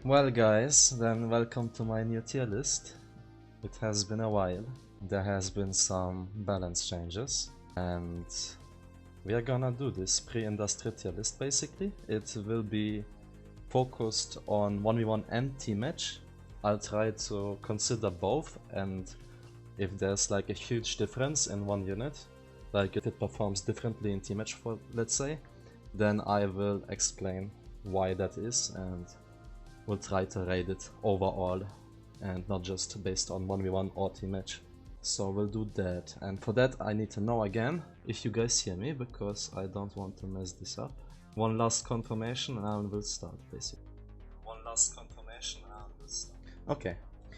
Well guys, then welcome to my new tier list. It has been a while. There has been some balance changes and we are gonna do this pre-industrial tier list basically. It will be focused on 1v1 and team match. I'll try to consider both, and if there's like a huge difference in one unit, like if it performs differently in team match for let's say, then I will explain why that is and we'll try to rate it overall and not just based on 1v1 or team match. So we'll do that, and for that I need to know again if you guys hear me, because I don't want to mess this up. One last confirmation and I will start basically. One last confirmation and I will start. Okay,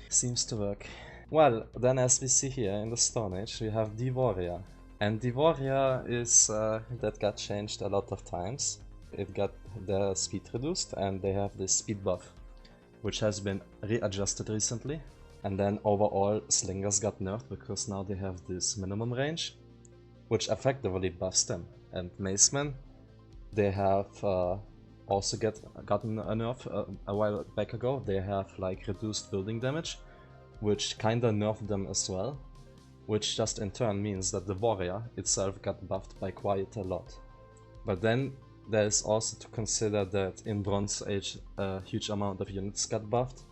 seems to work. Well, then as we see here in the Stone Age we have the Warrior. And the Warrior is that got changed a lot of times. It got the speed reduced and they have this speed buff, which has been readjusted recently. And then overall slingers got nerfed because now they have this minimum range, which effectively buffs them. And macemen, they have also gotten a nerf a while back ago. They have like reduced building damage, which kinda nerfed them as well, which just in turn means that the Warrior itself got buffed by quite a lot. But then there's also to consider that in Bronze Age a huge amount of units got buffed.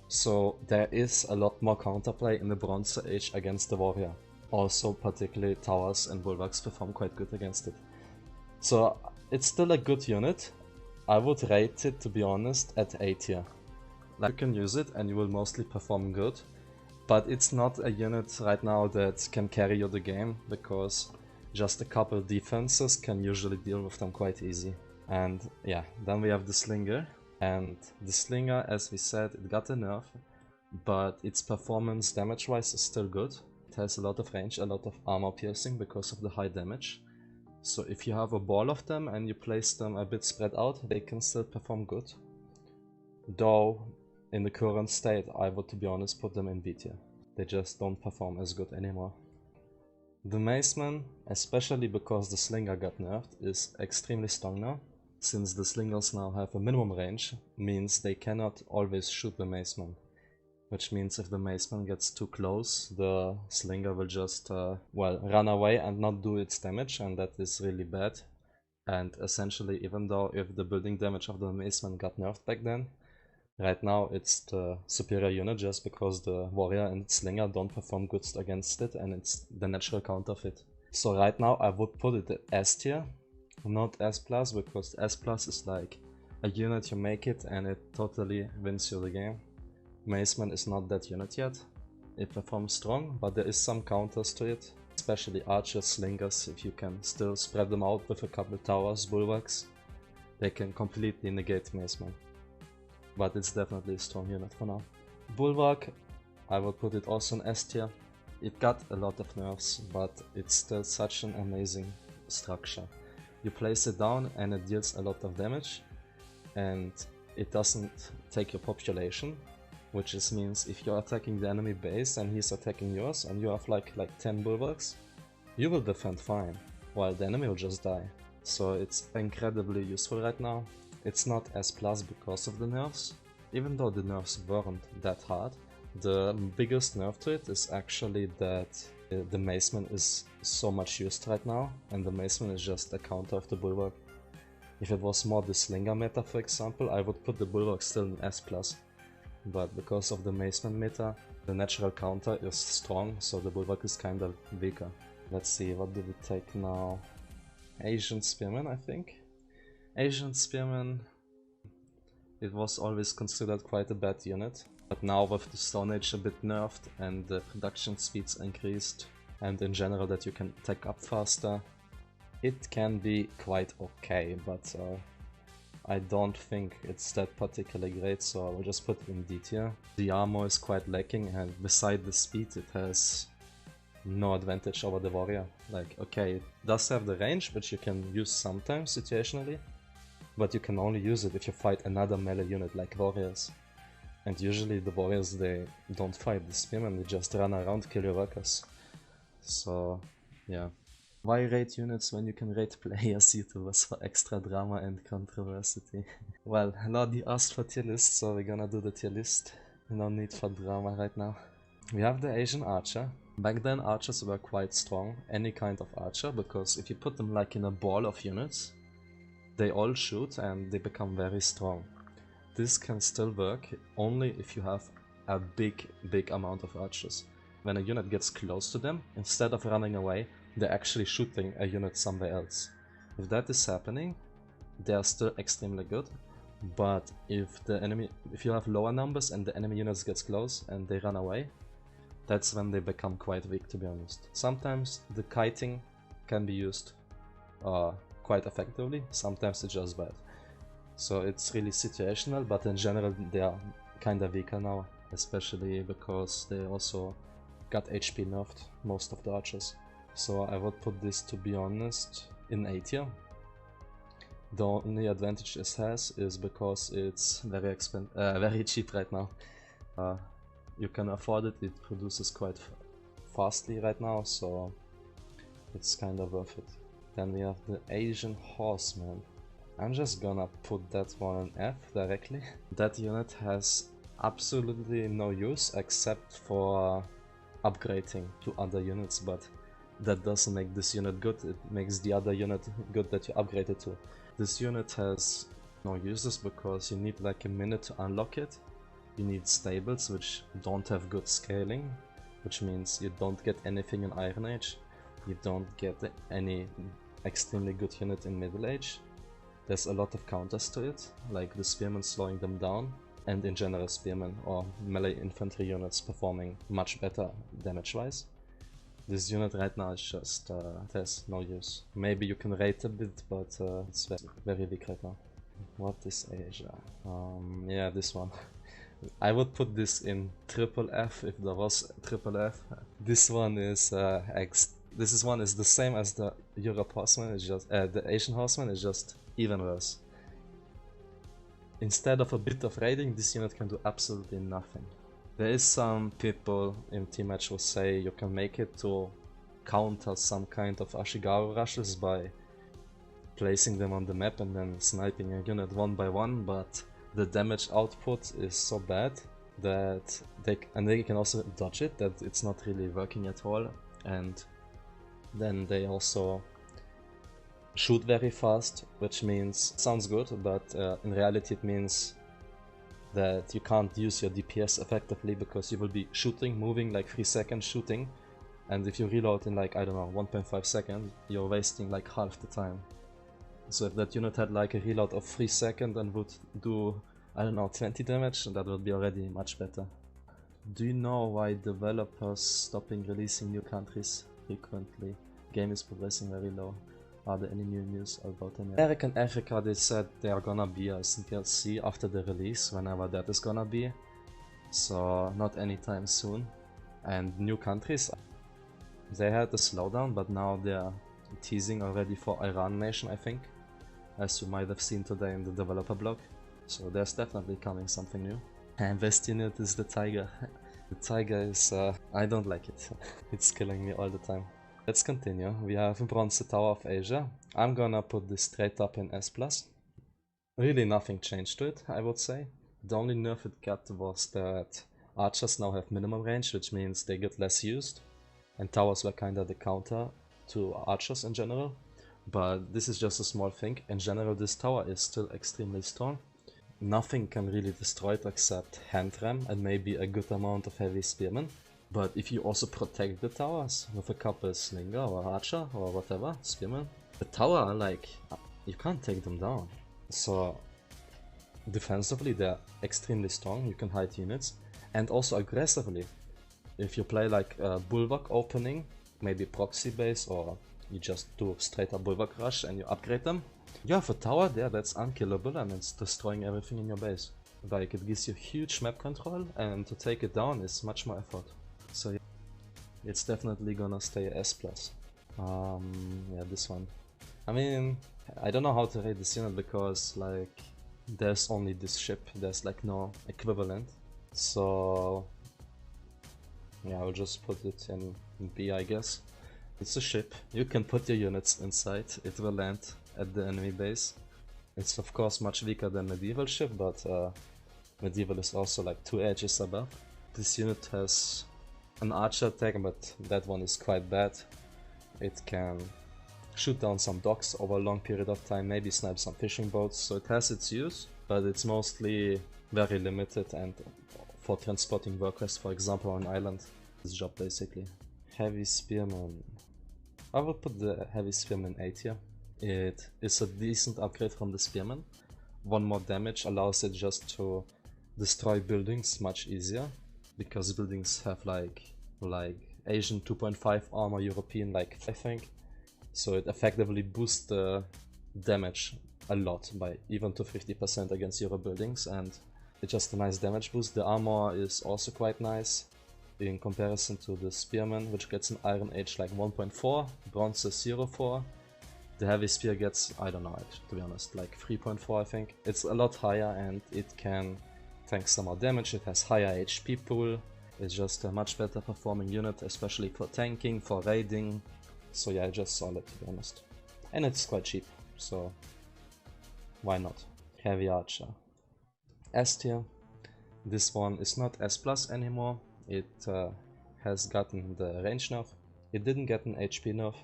So there is a lot more counterplay in the Bronze Age against the Warrior. Also particularly towers and bulwarks perform quite good against it. So it's still a good unit. I would rate it, to be honest, at A tier. Like, you can use it and you will mostly perform good, but it's not a unit right now that can carry you the game, because just a couple defenses can usually deal with them quite easy. And yeah, then we have the Slinger. And the Slinger, as we said, it got a nerf, but its performance damage-wise is still good. It has a lot of range, a lot of armor piercing because of the high damage. So if you have a ball of them and you place them a bit spread out, they can still perform good. Though, in the current state, I would, to be honest, put them in B tier. They just don't perform as good anymore. The Maceman, especially because the Slinger got nerfed, is extremely strong now. Since the Slingers now have a minimum range, means they cannot always shoot the Maceman. Which means if the Maceman gets too close, the Slinger will just, well, run away and not do its damage, and that is really bad. And essentially, even though if the building damage of the Maceman got nerfed back then, right now it's the superior unit just because the Warrior and Slinger don't perform good against it and it's the natural counterfeit. So right now I would put it at S tier, not S+, because S+ is like a unit you make it and it totally wins you the game. Maceman is not that unit yet. It performs strong, but there is some counters to it, especially archers, slingers. If you can still spread them out with a couple towers, bulwarks, they can completely negate Maceman. But it's definitely a strong unit for now. Bulwark, I would put it also in S tier. It got a lot of nerfs, but it's still such an amazing structure. You place it down and it deals a lot of damage, and it doesn't take your population, which means if you're attacking the enemy base and he's attacking yours and you have like 10 bulwarks, you will defend fine, while the enemy will just die. So it's incredibly useful right now. It's not S+ because of the nerfs, even though the nerfs weren't that hard. The biggest nerf to it is actually that the Maceman is so much used right now, and the Maceman is just a counter of the Bulwark. If it was more the Slinger meta, for example, I would put the Bulwark still in S+. But because of the Maceman meta, the natural counter is strong, so the Bulwark is kinda weaker. Let's see, what do we take now? Asian Spearman, I think? Asian Spearman, it was always considered quite a bad unit, but now with the Stone Age a bit nerfed and the production speeds increased, and in general that you can attack up faster, it can be quite okay, but I don't think it's that particularly great, so I will just put it in D tier. The armor is quite lacking, and beside the speed it has no advantage over the Warrior. Like, okay, it does have the range, which you can use sometimes situationally, but you can only use it if you fight another melee unit like Warriors. And usually the Warriors, they don't fight the Spearmen, they just run around, kill your workers. So, yeah. Why rate units when you can rate players, YouTubers, for extra drama and controversy? Well, Lodi asked for tier list, so we're gonna do the tier list. No need for drama right now. We have the Asian archer. Back then archers were quite strong, any kind of archer, because if you put them like in a ball of units, they all shoot and they become very strong. This can still work only if you have a big amount of archers. When a unit gets close to them, instead of running away, they're actually shooting a unit somewhere else. If that is happening, they are still extremely good. But if you have lower numbers and the enemy units gets close and they run away, that's when they become quite weak, to be honest. Sometimes the kiting can be used quite effectively, sometimes it's just bad. So it's really situational, but in general they are kinda weaker now, especially because they also got HP nerfed, most of the archers. So I would put this, to be honest, in A tier. The only advantage it has is because it's very cheap right now. You can afford it, it produces quite fastly right now, so it's kind of worth it. Then we have the Asian Horseman. I'm just gonna put that one in F directly. That unit has absolutely no use except for upgrading to other units, but that doesn't make this unit good, it makes the other unit good that you upgraded to. This unit has no uses because you need like a minute to unlock it. You need stables which don't have good scaling, which means you don't get anything in Iron Age. You don't get any extremely good unit in Middle Age. There's a lot of counters to it, like the spearmen slowing them down, and in general spearmen or melee infantry units performing much better damage-wise. This unit right now is just, it has no use. Maybe you can rate a bit, but it's very weak right now. What is Asia? Yeah, this one. I would put this in triple F if there was triple F. This one is this one is the same as the Europe Horseman, it's just the Asian Horseman is just even worse. Instead of a bit of raiding, this unit can do absolutely nothing. There is some people in team match who say you can make it to counter some kind of Ashigaru rushes by placing them on the map and then sniping a unit one by one, but the damage output is so bad that they can also dodge it, that it's not really working at all, and then they also shoot very fast, which means, sounds good, but in reality it means that you can't use your DPS effectively because you will be shooting, moving like 3 seconds shooting, and if you reload in like, I don't know, 1.5 seconds, you're wasting like half the time. So if that unit had like a reload of 3 seconds and would do, I don't know, 20 damage, that would be already much better. Do you know why developers stopping releasing new countries frequently? Game is progressing very low. Are there any new news about them? American Africa, they said they are gonna be a DLC after the release, whenever that is gonna be. So not anytime soon. And new countries, they had a slowdown, but now they are teasing already for Iran nation, I think, as you might have seen today in the developer blog. So there's definitely coming something new. And best unit is the Tiger. The Tiger is, I don't like it. It's killing me all the time. Let's continue. We have Bronze Tower of Asia. I'm gonna put this straight up in S+. Really nothing changed to it, I would say. The only nerf it got was that archers now have minimum range, which means they get less used. And towers were kinda the counter to archers in general. But this is just a small thing. In general, this tower is still extremely strong. Nothing can really destroy it except hand ram and maybe a good amount of heavy spearmen. But if you also protect the towers with a couple slinger or archer or whatever, spearman, the tower, like, you can't take them down. So defensively they're extremely strong, you can hide units, and also aggressively. If you play like a bulwark opening, maybe proxy base, or you just do straight up bulwark rush and you upgrade them, you have a tower there that's unkillable and it's destroying everything in your base. Like, it gives you huge map control, and to take it down is much more effort. So yeah, it's definitely gonna stay S+. Yeah, this one. I mean, I don't know how to rate this unit because like there's only this ship, there's like no equivalent. So yeah, I'll just put it in B, I guess. It's a ship. You can put your units inside. It will land at the enemy base. It's of course much weaker than medieval ship, but medieval is also like 2 edges above. This unit has an archer attack, but that one is quite bad. It can shoot down some docks over a long period of time, maybe snipe some fishing boats, so it has its use, but it's mostly very limited and for transporting workers, for example, on an island. This job basically. Heavy spearman. I would put the heavy spearman 8 here. It is a decent upgrade from the spearman. 1 more damage allows it just to destroy buildings much easier, because buildings have like Asian 2.5 armor, European like I think. So it effectively boosts the damage a lot, by even to 50% against Euro buildings, and it's just a nice damage boost. The armor is also quite nice in comparison to the spearman, which gets an Iron Age like 1.4, bronze is 0.4. The heavy spear gets, I don't know, to be honest, like 3.4 I think. It's a lot higher and it can tank some more damage. It has higher HP pool. It's just a much better performing unit, especially for tanking, for raiding. So yeah, just solid to be honest. And it's quite cheap, so why not? Heavy archer. S tier. This one is not S plus anymore. It has gotten the range nerf. It didn't get an HP nerf,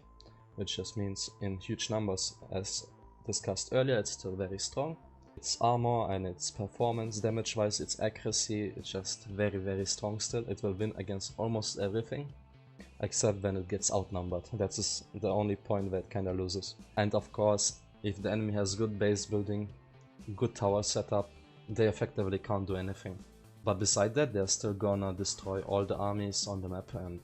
which just means in huge numbers, as discussed earlier, it's still very strong. Its armor and its performance, damage wise, its accuracy, it's just very strong still. It will win against almost everything, except when it gets outnumbered. That's the only point where it kinda loses. And of course, if the enemy has good base building, good tower setup, they effectively can't do anything. But beside that, they're still gonna destroy all the armies on the map, and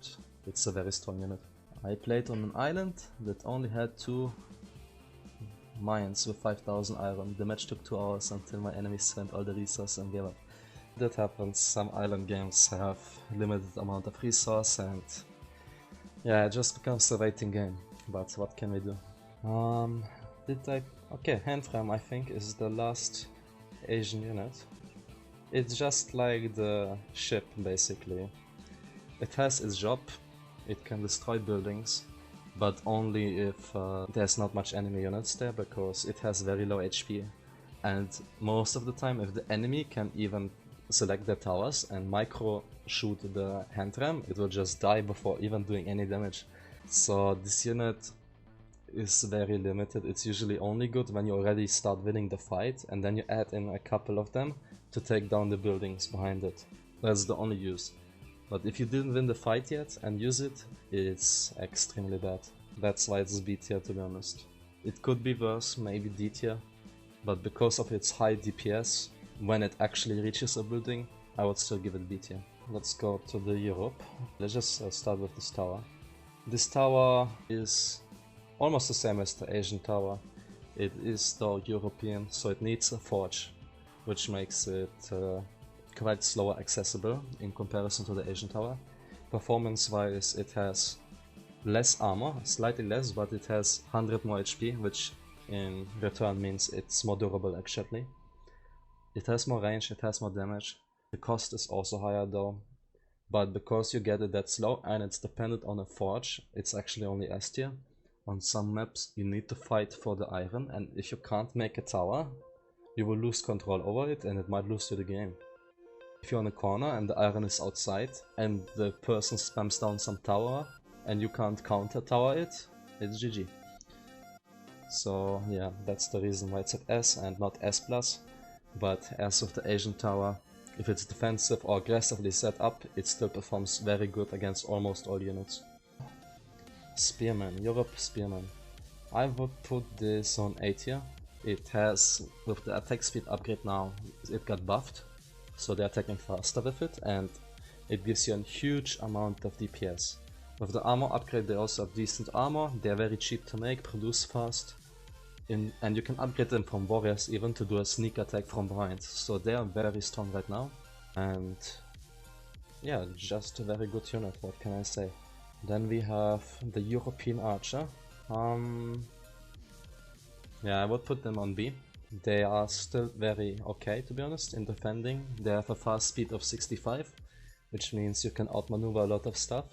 it's a very strong unit. I played on an island that only had 2 mines with 5000 iron. The match took 2 hours until my enemies spent all the resources and gave up. That happens, some island games have limited amount of resource, and yeah, it just becomes a waiting game. But what can we do? Okay, Handram I think is the last Asian unit. It's just like the ship basically. It has its job, it can destroy buildings, but only if there's not much enemy units there, because it has very low HP. And most of the time, if the enemy can even select their towers and micro shoot the hand ram, it will just die before even doing any damage. So this unit is very limited. It's usually only good when you already start winning the fight, and then you add in a couple of them to take down the buildings behind it. That's the only use. But if you didn't win the fight yet and use it, it's extremely bad. That's why it's B tier, to be honest. It could be worse, maybe D tier, but because of its high DPS, when it actually reaches a building, I would still give it B tier. Let's go to the Europe. Let's just start with this tower. This tower is almost the same as the Asian tower. It is though European, so it needs a forge, which makes it quite slower accessible in comparison to the Asian tower. Performance wise, it has less armor, slightly less, but it has 100 more HP, which in return means it's more durable actually. It has more range, it has more damage. The cost is also higher though, but because you get it that slow and it's dependent on a forge, it's actually only S tier. On some maps you need to fight for the iron, and if you can't make a tower, you will lose control over it and it might lose you the game. If you're on a corner and the iron is outside and the person spams down some tower and you can't counter tower it, it's GG. So yeah, that's the reason why it's at S and not S+. But as with the Asian tower, if it's defensive or aggressively set up, it still performs very good against almost all units. Spearman, Europe Spearman. I would put this on A tier. It has, with the attack speed upgrade now, it got buffed, so they're attacking faster with it, and it gives you a huge amount of DPS. With the armor upgrade they also have decent armor, they're very cheap to make, produce fast, and you can upgrade them from warriors even to do a sneak attack from behind, so they are very strong right now. And yeah, just a very good unit, what can I say. Then we have the European archer. Yeah, I would put them on B. They are still very okay, to be honest, in defending. They have a fast speed of 65, which means you can outmaneuver a lot of stuff.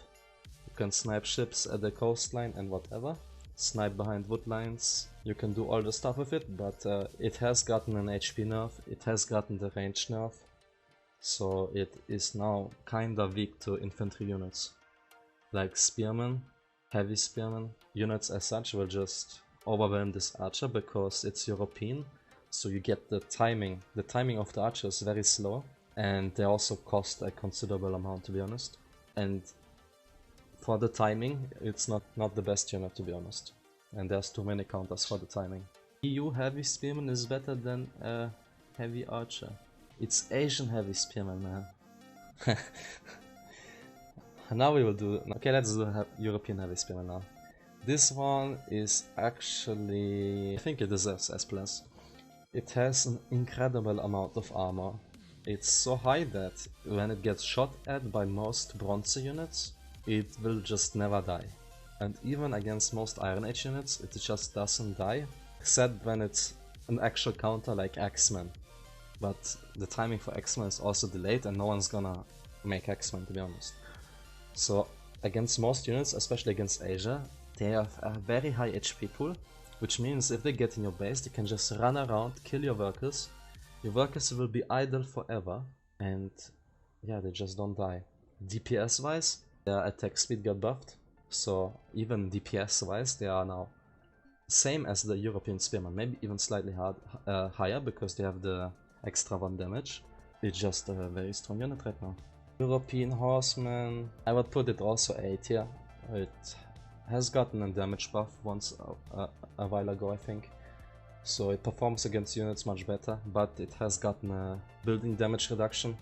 You can snipe ships at the coastline and whatever. Snipe behind wood lines. You can do all the stuff with it, but it has gotten an HP nerf, it has gotten the range nerf. So it is now kinda weak to infantry units. Like spearmen, heavy spearmen. Units as such will just overwhelm this archer because it's European. So you get the timing. The timing of the archer is very slow. And they also cost a considerable amount, to be honest. And for the timing, it's not the best unit, to be honest. And there's too many counters for the timing. EU heavy spearman is better than a heavy archer. It's Asian heavy spearman, man. Now we will do... Okay, let's do European heavy spearman now. This one is actually... I think it deserves S+. It has an incredible amount of armor. It's so high that when it gets shot at by most bronze units, it will just never die. And even against most Iron Age units, it just doesn't die, except when it's an actual counter like X-Men. But the timing for X-Men is also delayed and no one's gonna make X-Men, to be honest. So against most units, especially against Asia, they have a very high HP pool, which means if they get in your base, they can just run around, kill your workers. Your workers will be idle forever, and yeah, they just don't die. DPS wise, their attack speed got buffed, so even DPS wise they are now same as the European Spearman, maybe even slightly higher because they have the extra 1 damage. It's just a very strong unit right now. European Horseman, I would put it also A tier. It has gotten a damage buff once a while ago, I think. So it performs against units much better, but it has gotten a building damage reduction,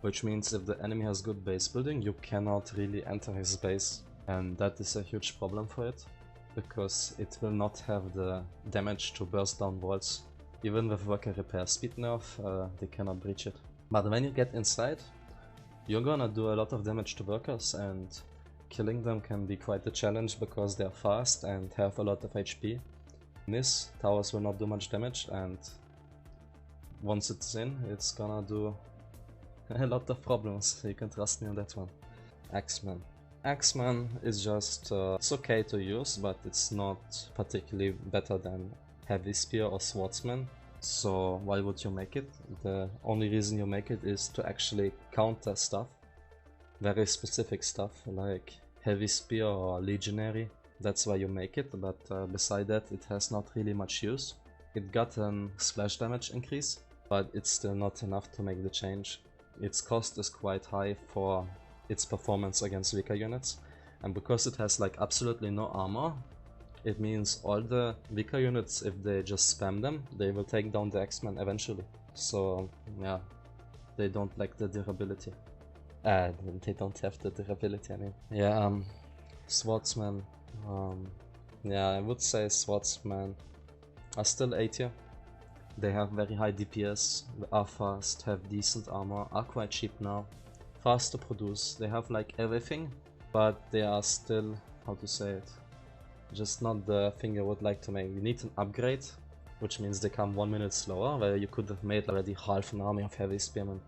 which means if the enemy has good base building, you cannot really enter his base, and that is a huge problem for it, because it will not have the damage to burst down walls. Even with worker repair speed nerf, they cannot breach it. But when you get inside, you're gonna do a lot of damage to workers, and killing them can be quite a challenge because they are fast and have a lot of HP. Miss, towers will not do much damage, and once it's in, it's gonna do a lot of problems. You can trust me on that one. Axeman. Axeman is just, it's okay to use, but it's not particularly better than Heavy Spear or Swordsman. So why would you make it? The only reason you make it is to actually counter stuff. Very specific stuff, like Heavy Spear or Legionary. That's why you make it, but beside that it has not really much use. It got a splash damage increase, but it's still not enough to make the change. Its cost is quite high for its performance against weaker units, and because it has like absolutely no armor, it means all the weaker units, if they just spam them, they will take down the X-Men eventually. So yeah, they don't lack the durability. They don't have the durability, I mean. Yeah, Swordsman. Yeah, I would say Swordsman are still A tier. They have very high DPS, are fast, have decent armor, are quite cheap now, fast to produce. They have like everything, but they are still, how to say it, just not the thing I would like to make. You need an upgrade, which means they come 1 minute slower, where you could have made already half an army of heavy spearmen.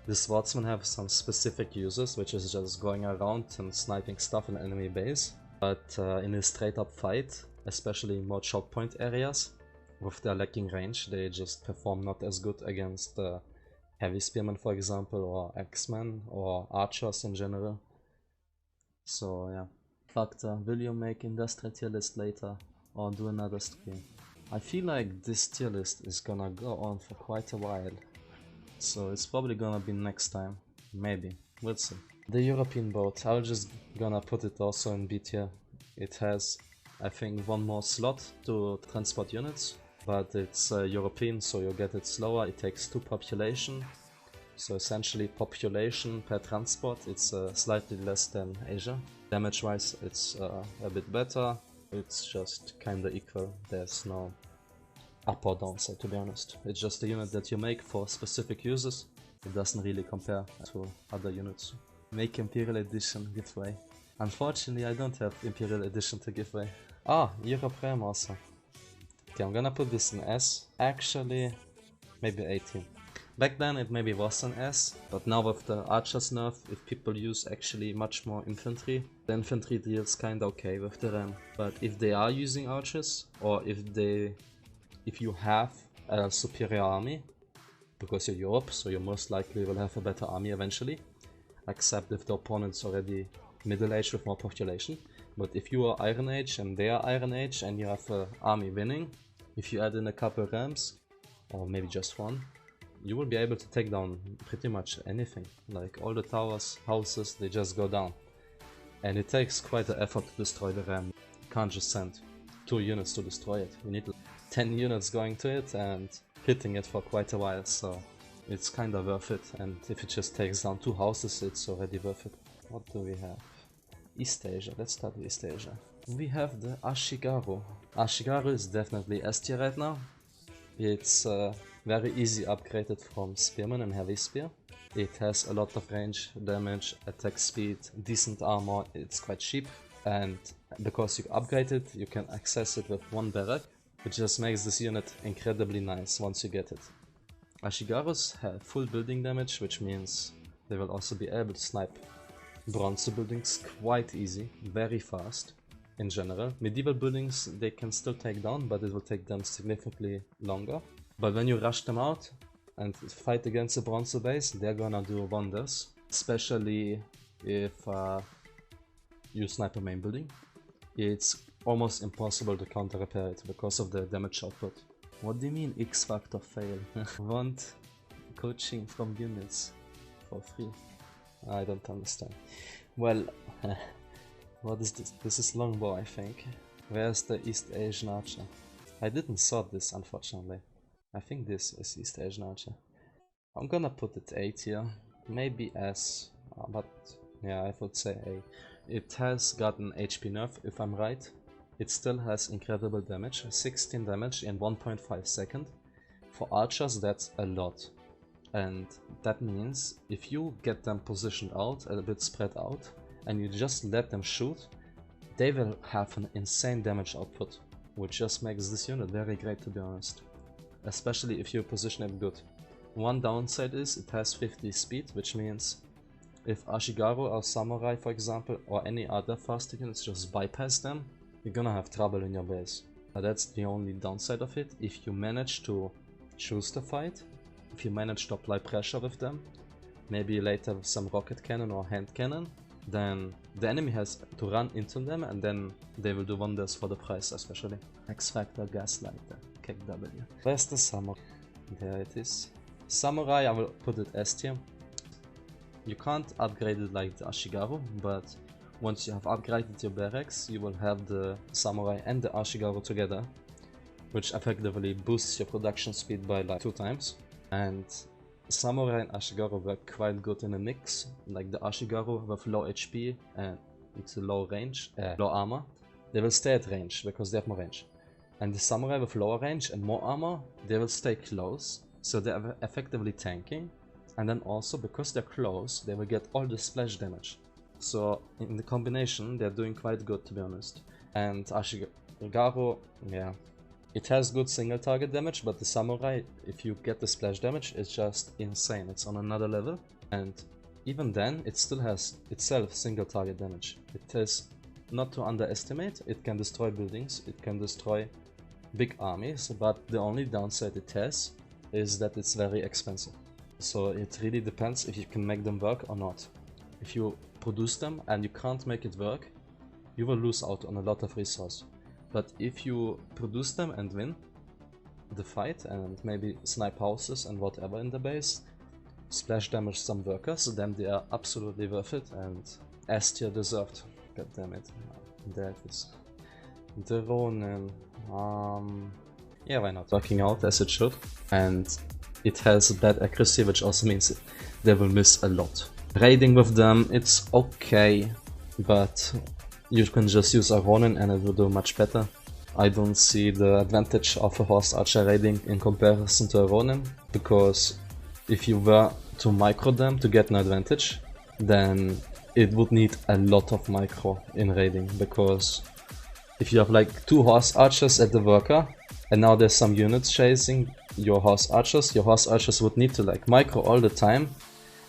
The swordsmen have some specific uses, which is just going around and sniping stuff in enemy base. But in a straight up fight, especially in more choke point areas, with their lacking range, they just perform not as good against heavy spearmen, for example, or X-Men, or archers in general. So yeah. Factor, will you make industrial tier list later, or do another stream? I feel like this tier list is gonna go on for quite a while. So it's probably gonna be next time, maybe, we'll see. The European boat, I'm just gonna put it also in B tier. It has, I think, 1 more slot to transport units, but it's European, so you get it slower. It takes 2 population, so essentially population per transport, it's slightly less than Asia. Damage wise it's a bit better, it's just kinda equal, there's no up or downside, to be honest. It's just a unit that you make for specific uses. It doesn't really compare to other units. Make Imperial Edition giveaway. Unfortunately, I don't have Imperial Edition to give away. Ah, European also. Okay, I'm gonna put this in S. Actually, maybe 18. Back then it maybe was an S, but now with the archers nerf, if people use actually much more infantry, the infantry deals kinda okay with the RAM. But if they are using archers, or if you have a superior army, because you're Europe, so you most likely will have a better army eventually, except if the opponent's already Middle Age with more population. But if you are Iron Age and they are Iron Age and you have an army winning, if you add in a couple rams, or maybe just one, you will be able to take down pretty much anything. Like all the towers, houses, they just go down. And it takes quite an effort to destroy the ram. You can't just send 2 units to destroy it. You need 10 units going to it and hitting it for quite a while, so it's kinda worth it. And if it just takes down 2 houses, it's already worth it. What do we have? East Asia, let's start with East Asia. We have the Ashigaru. Ashigaru is definitely S tier right now. It's very easy upgraded from Spearman and Heavy Spear. It has a lot of range, damage, attack speed, decent armor, it's quite cheap. And because you upgrade it, you can access it with 1 barrack, which just makes this unit incredibly nice once you get it. Ashigarus have full building damage, which means they will also be able to snipe bronze buildings quite easy, very fast in general. Medieval buildings they can still take down, but it will take them significantly longer. But when you rush them out and fight against the bronze base, they're gonna do wonders, especially if you snipe a main building. It's almost impossible to counter repair it because of the damage output. What do you mean X-Factor fail? Want coaching from units for free? I don't understand. Well, what is this? This is longbow, I think. Where's the East Asian archer? I didn't sort this, unfortunately. I think this is East Asian archer. I'm gonna put it A tier, maybe S, but yeah, I would say A. It has gotten HP nerf, if I'm right. It still has incredible damage, 16 damage in 1.5 seconds. For archers, that's a lot. And that means if you get them positioned out, a bit spread out, and you just let them shoot, they will have an insane damage output, which just makes this unit very great, to be honest. Especially if you position it good. One downside is it has 50 speed, which means if Ashigaru or Samurai, for example, or any other fast units just bypass them, you're gonna have trouble in your base. That's the only downside of it. If you manage to choose the fight, if you manage to apply pressure with them, maybe later with some rocket cannon or hand cannon, then the enemy has to run into them and then they will do wonders for the price, especially. X-Factor Gaslighter, KW. Where's the Samurai? There it is. Samurai, I will put it S tier. You can't upgrade it like the Ashigaru, but once you have upgraded your barracks, you will have the Samurai and the Ashigaru together, which effectively boosts your production speed by like 2 times. And Samurai and Ashigaru were quite good in a mix, like the Ashigaru with low HP and it's a low range, low armor. They will stay at range because they have more range. And the Samurai with lower range and more armor, they will stay close, so they are effectively tanking. And then also, because they're close, they will get all the splash damage. So in the combination, they're doing quite good, to be honest. And Ashigaru, yeah, it has good single target damage, but the Samurai, if you get the splash damage, it's just insane. It's on another level. And even then, it still has itself single target damage. It is not to underestimate. It can destroy buildings, it can destroy big armies, but the only downside it has is that it's very expensive. So it really depends if you can make them work or not. If you produce them and you can't make it work, you will lose out on a lot of resource. But if you produce them and win the fight and maybe snipe houses and whatever in the base, splash damage some workers, then they are absolutely worth it and S tier deserved. God damn it. There it is. The Ronin. Yeah, why not? Working out as it should. And it has bad accuracy, which also means they will miss a lot. Raiding with them, it's okay, but you can just use a Ronin and it will do much better. I don't see the advantage of a horse archer raiding in comparison to a Ronin, because if you were to micro them to get an advantage, then it would need a lot of micro in raiding, because if you have like 2 horse archers at the worker and now there's some units chasing your horse archers would need to like micro all the time,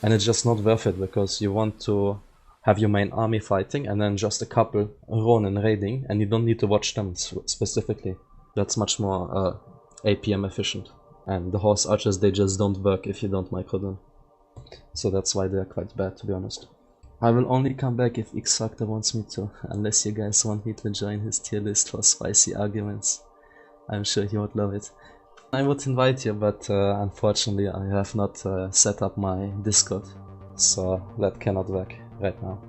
and it's just not worth it because you want to have your main army fighting and then just a couple Ronin raiding, and you don't need to watch them specifically. That's much more APM efficient. And the horse archers, they just don't work if you don't micro them. So that's why they're quite bad, to be honest. I will only come back if XFactor wants me to, unless you guys want me to join his tier list for spicy arguments. I'm sure he would love it. I would invite you, but unfortunately I have not set up my Discord, so that cannot work right now.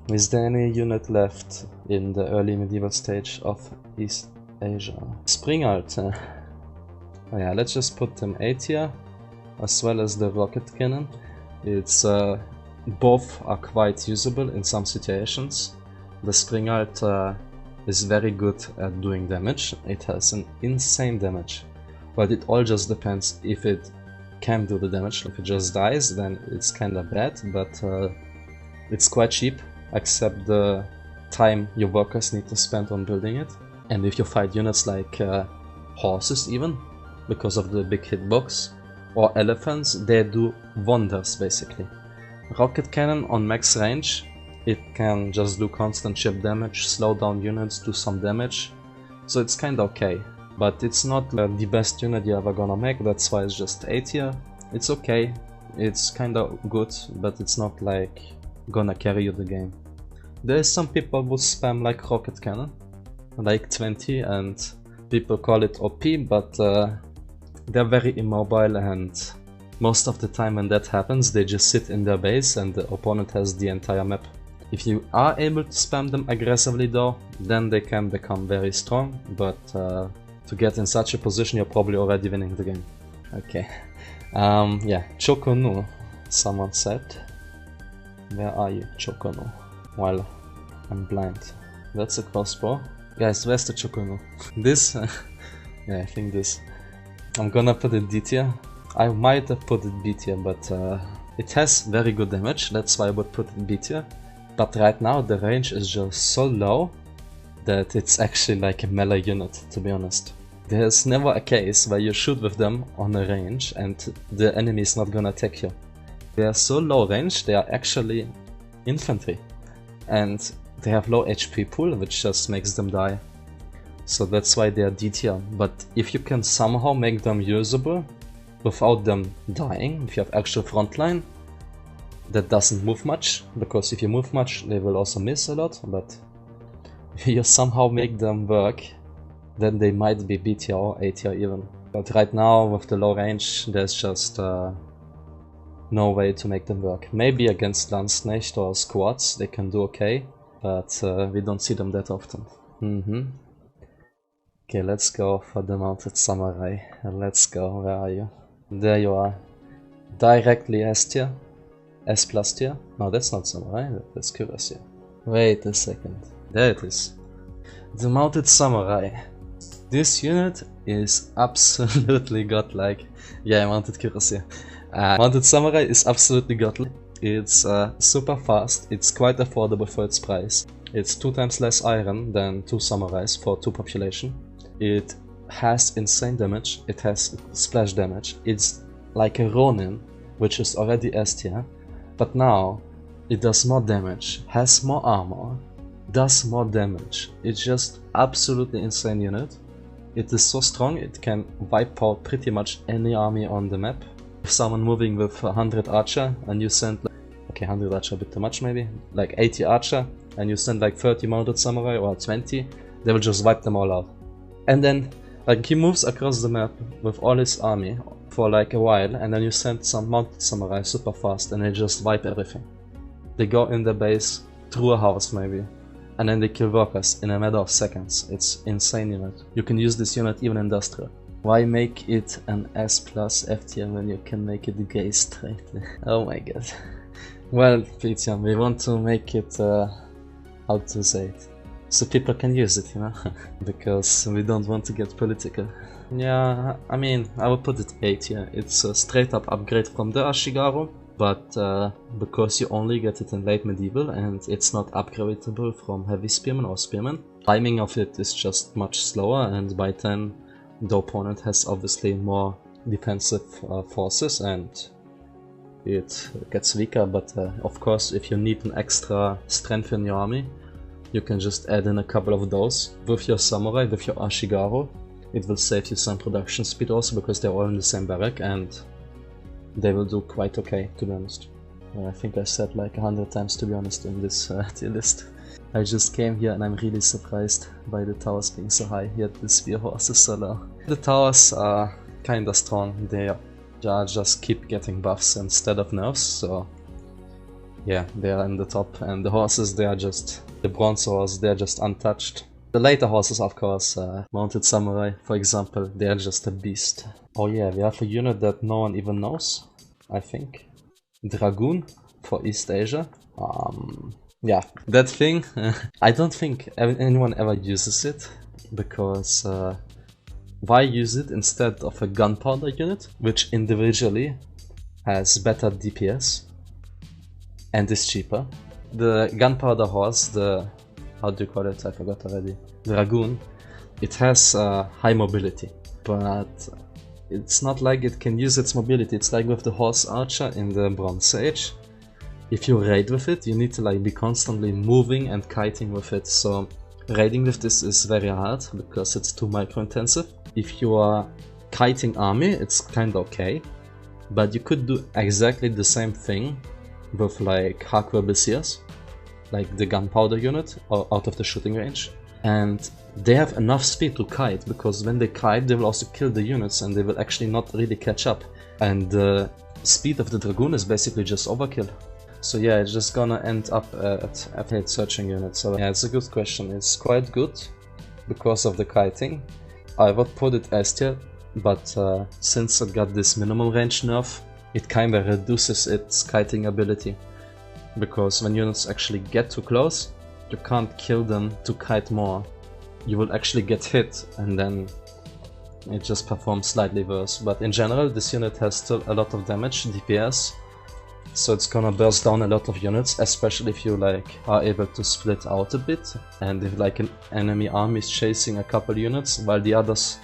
Is there any unit left in the early medieval stage of East Asia? Springald. Oh yeah, let's just put them A tier, as well as the rocket cannon. It's both are quite usable in some situations. The Springald is very good at doing damage. It has an insane damage, but it all just depends if it can do the damage. If it just dies, then it's kinda bad, but it's quite cheap, except the time your workers need to spend on building it. And if you fight units like horses even, because of the big hitbox, or elephants, they do wonders basically. Rocket cannon on max range, it can just do constant chip damage, slow down units, do some damage, so it's kinda okay. But it's not the best unit you're ever gonna make, that's why it's just A tier. It's okay, it's kinda good, but it's not like gonna carry you the game. There's some people who spam like rocket cannon, like 20, and people call it OP, but they're very immobile, and most of the time when that happens they just sit in their base and the opponent has the entire map. If you are able to spam them aggressively though, then they can become very strong, but to get in such a position you're probably already winning the game. Okay, yeah, Chokonu, someone said. Where are you, Chokonu? Well, I'm blind. That's a crossbow. Guys, where's the Chokonu? This? Yeah, I think this. I'm gonna put it D tier. I might have put it B tier, but it has very good damage, that's why I would put it B tier. But right now the range is just so low that it's actually like a melee unit, to be honest. There's never a case where you shoot with them on a range and the enemy is not gonna attack you. They are so low range, they are actually infantry. And they have low HP pool, which just makes them die. So that's why they are D tier. But if you can somehow make them usable without them dying, if you have actual frontline that doesn't move much, because if you move much they will also miss a lot, but if you somehow make them work, then they might be B tier or A tier even. But right now with the low range there's just no way to make them work. Maybe against Landsknecht or squads they can do okay, but we don't see them that often. Okay, let's go for the mounted samurai. Let's go, where are you? There you are. Directly S tier. S plus tier. No, that's not samurai, that's cuirassier. Wait a second. There it is. The mounted samurai. This unit is absolutely godlike. Yeah, mounted cuirassier. Mounted samurai is absolutely godlike. It's super fast, it's quite affordable for its price. It's 2 times less iron than 2 samurais for 2 population. It has insane damage, it has splash damage, it's like a Ronin, which is already S tier, but now it does more damage, has more armor, does more damage. It's just absolutely insane unit. It is so strong, it can wipe out pretty much any army on the map. If someone moving with 100 archer and you send like, okay, 100 archer a bit too much maybe, like 80 archer, and you send like 30 mounted samurai or 20, they will just wipe them all out. And then like he moves across the map with all his army for like a while, and then you send some mounted samurai super fast and they just wipe everything. They go in the base, through a house maybe, and then they kill workers in a matter of seconds. It's insane unit. You can use this unit even industrial. Why make it an S plus F tier when you can make it gay straight? Oh my god. Well, Pizia, we want to make it, how to say it, so people can use it, you know, because we don't want to get political. Yeah, I mean, I would put it A tier. It's a straight up upgrade from the Ashigaru, but because you only get it in late medieval and it's not upgradable from heavy spearman or spearman, timing of it is just much slower, and by then the opponent has obviously more defensive forces and it gets weaker, but of course if you need an extra strength in your army, you can just add in a couple of those with your samurai, with your ashigaru. It will save you some production speed also, because they're all in the same barrack and they will do quite okay, to be honest. I think I said like 100 times, to be honest, in this tier list. I just came here and I'm really surprised by the towers being so high, yet the spear horse is so low. The towers are kinda strong, they just keep getting buffs instead of nerfs, so yeah, they are in the top. And the horses, they are just, the bronze horse, they are just untouched. The later horses, of course, mounted samurai, for example, they are just a beast. Oh yeah, we have a unit that no one even knows, I think. Dragoon for East Asia. Yeah, that thing, I don't think anyone ever uses it, because why use it instead of a gunpowder unit, which individually has better DPS and is cheaper. The gunpowder horse, the, how do you call it, I forgot already, Dragoon, it has high mobility, but it's not like it can use its mobility. It's like with the horse archer in the Bronze Age. If you raid with it, you need to like be constantly moving and kiting with it, so raiding with this is very hard because it's too micro intensive. If you are kiting army, it's kinda okay, but you could do exactly the same thing with like arquebusiers, like the gunpowder unit, or out of the shooting range, and they have enough speed to kite, because when they kite they will also kill the units and they will actually not really catch up, and the speed of the Dragoon is basically just overkill. So yeah, it's just gonna end up at F8 searching unit. So yeah, it's a good question. It's quite good because of the kiting. I would put it S tier, but since it got this minimum range nerf, it kinda reduces its kiting ability, because when units actually get too close, you can't kill them to kite more. You will actually get hit and then it just performs slightly worse. But in general, this unit has still a lot of damage, DPS, so it's gonna burst down a lot of units, especially if you like are able to split out a bit, and if like an enemy army is chasing a couple units while the others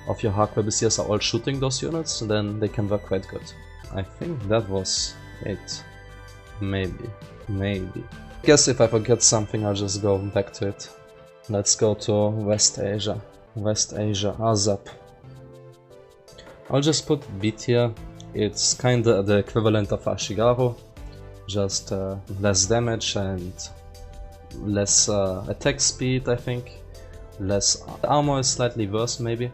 of your arquebusiers are all shooting those units, then they can work quite good. I think that was it. Maybe. I guess if I forget something, I'll just go back to it. Let's go to West Asia. West Asia, ASAP. I'll just put B tier. It's kinda the equivalent of Ashigaru, just less damage and less attack speed, I think. Less armor is slightly worse, maybe.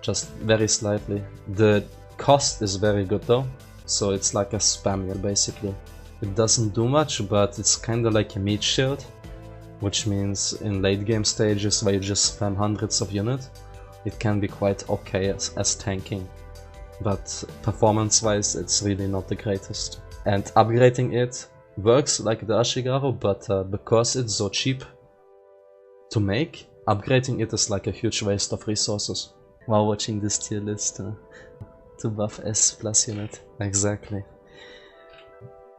Just very slightly. The cost is very good though, so it's like a spam meal basically. It doesn't do much, but it's kinda like a meat shield, which means in late game stages where you just spam hundreds of units, it can be quite okay as tanking. But performance wise, it's really not the greatest. And upgrading it works like the Ashigaru, but because it's so cheap to make, upgrading it is like a huge waste of resources. While watching this tier list, to buff S plus unit. Exactly.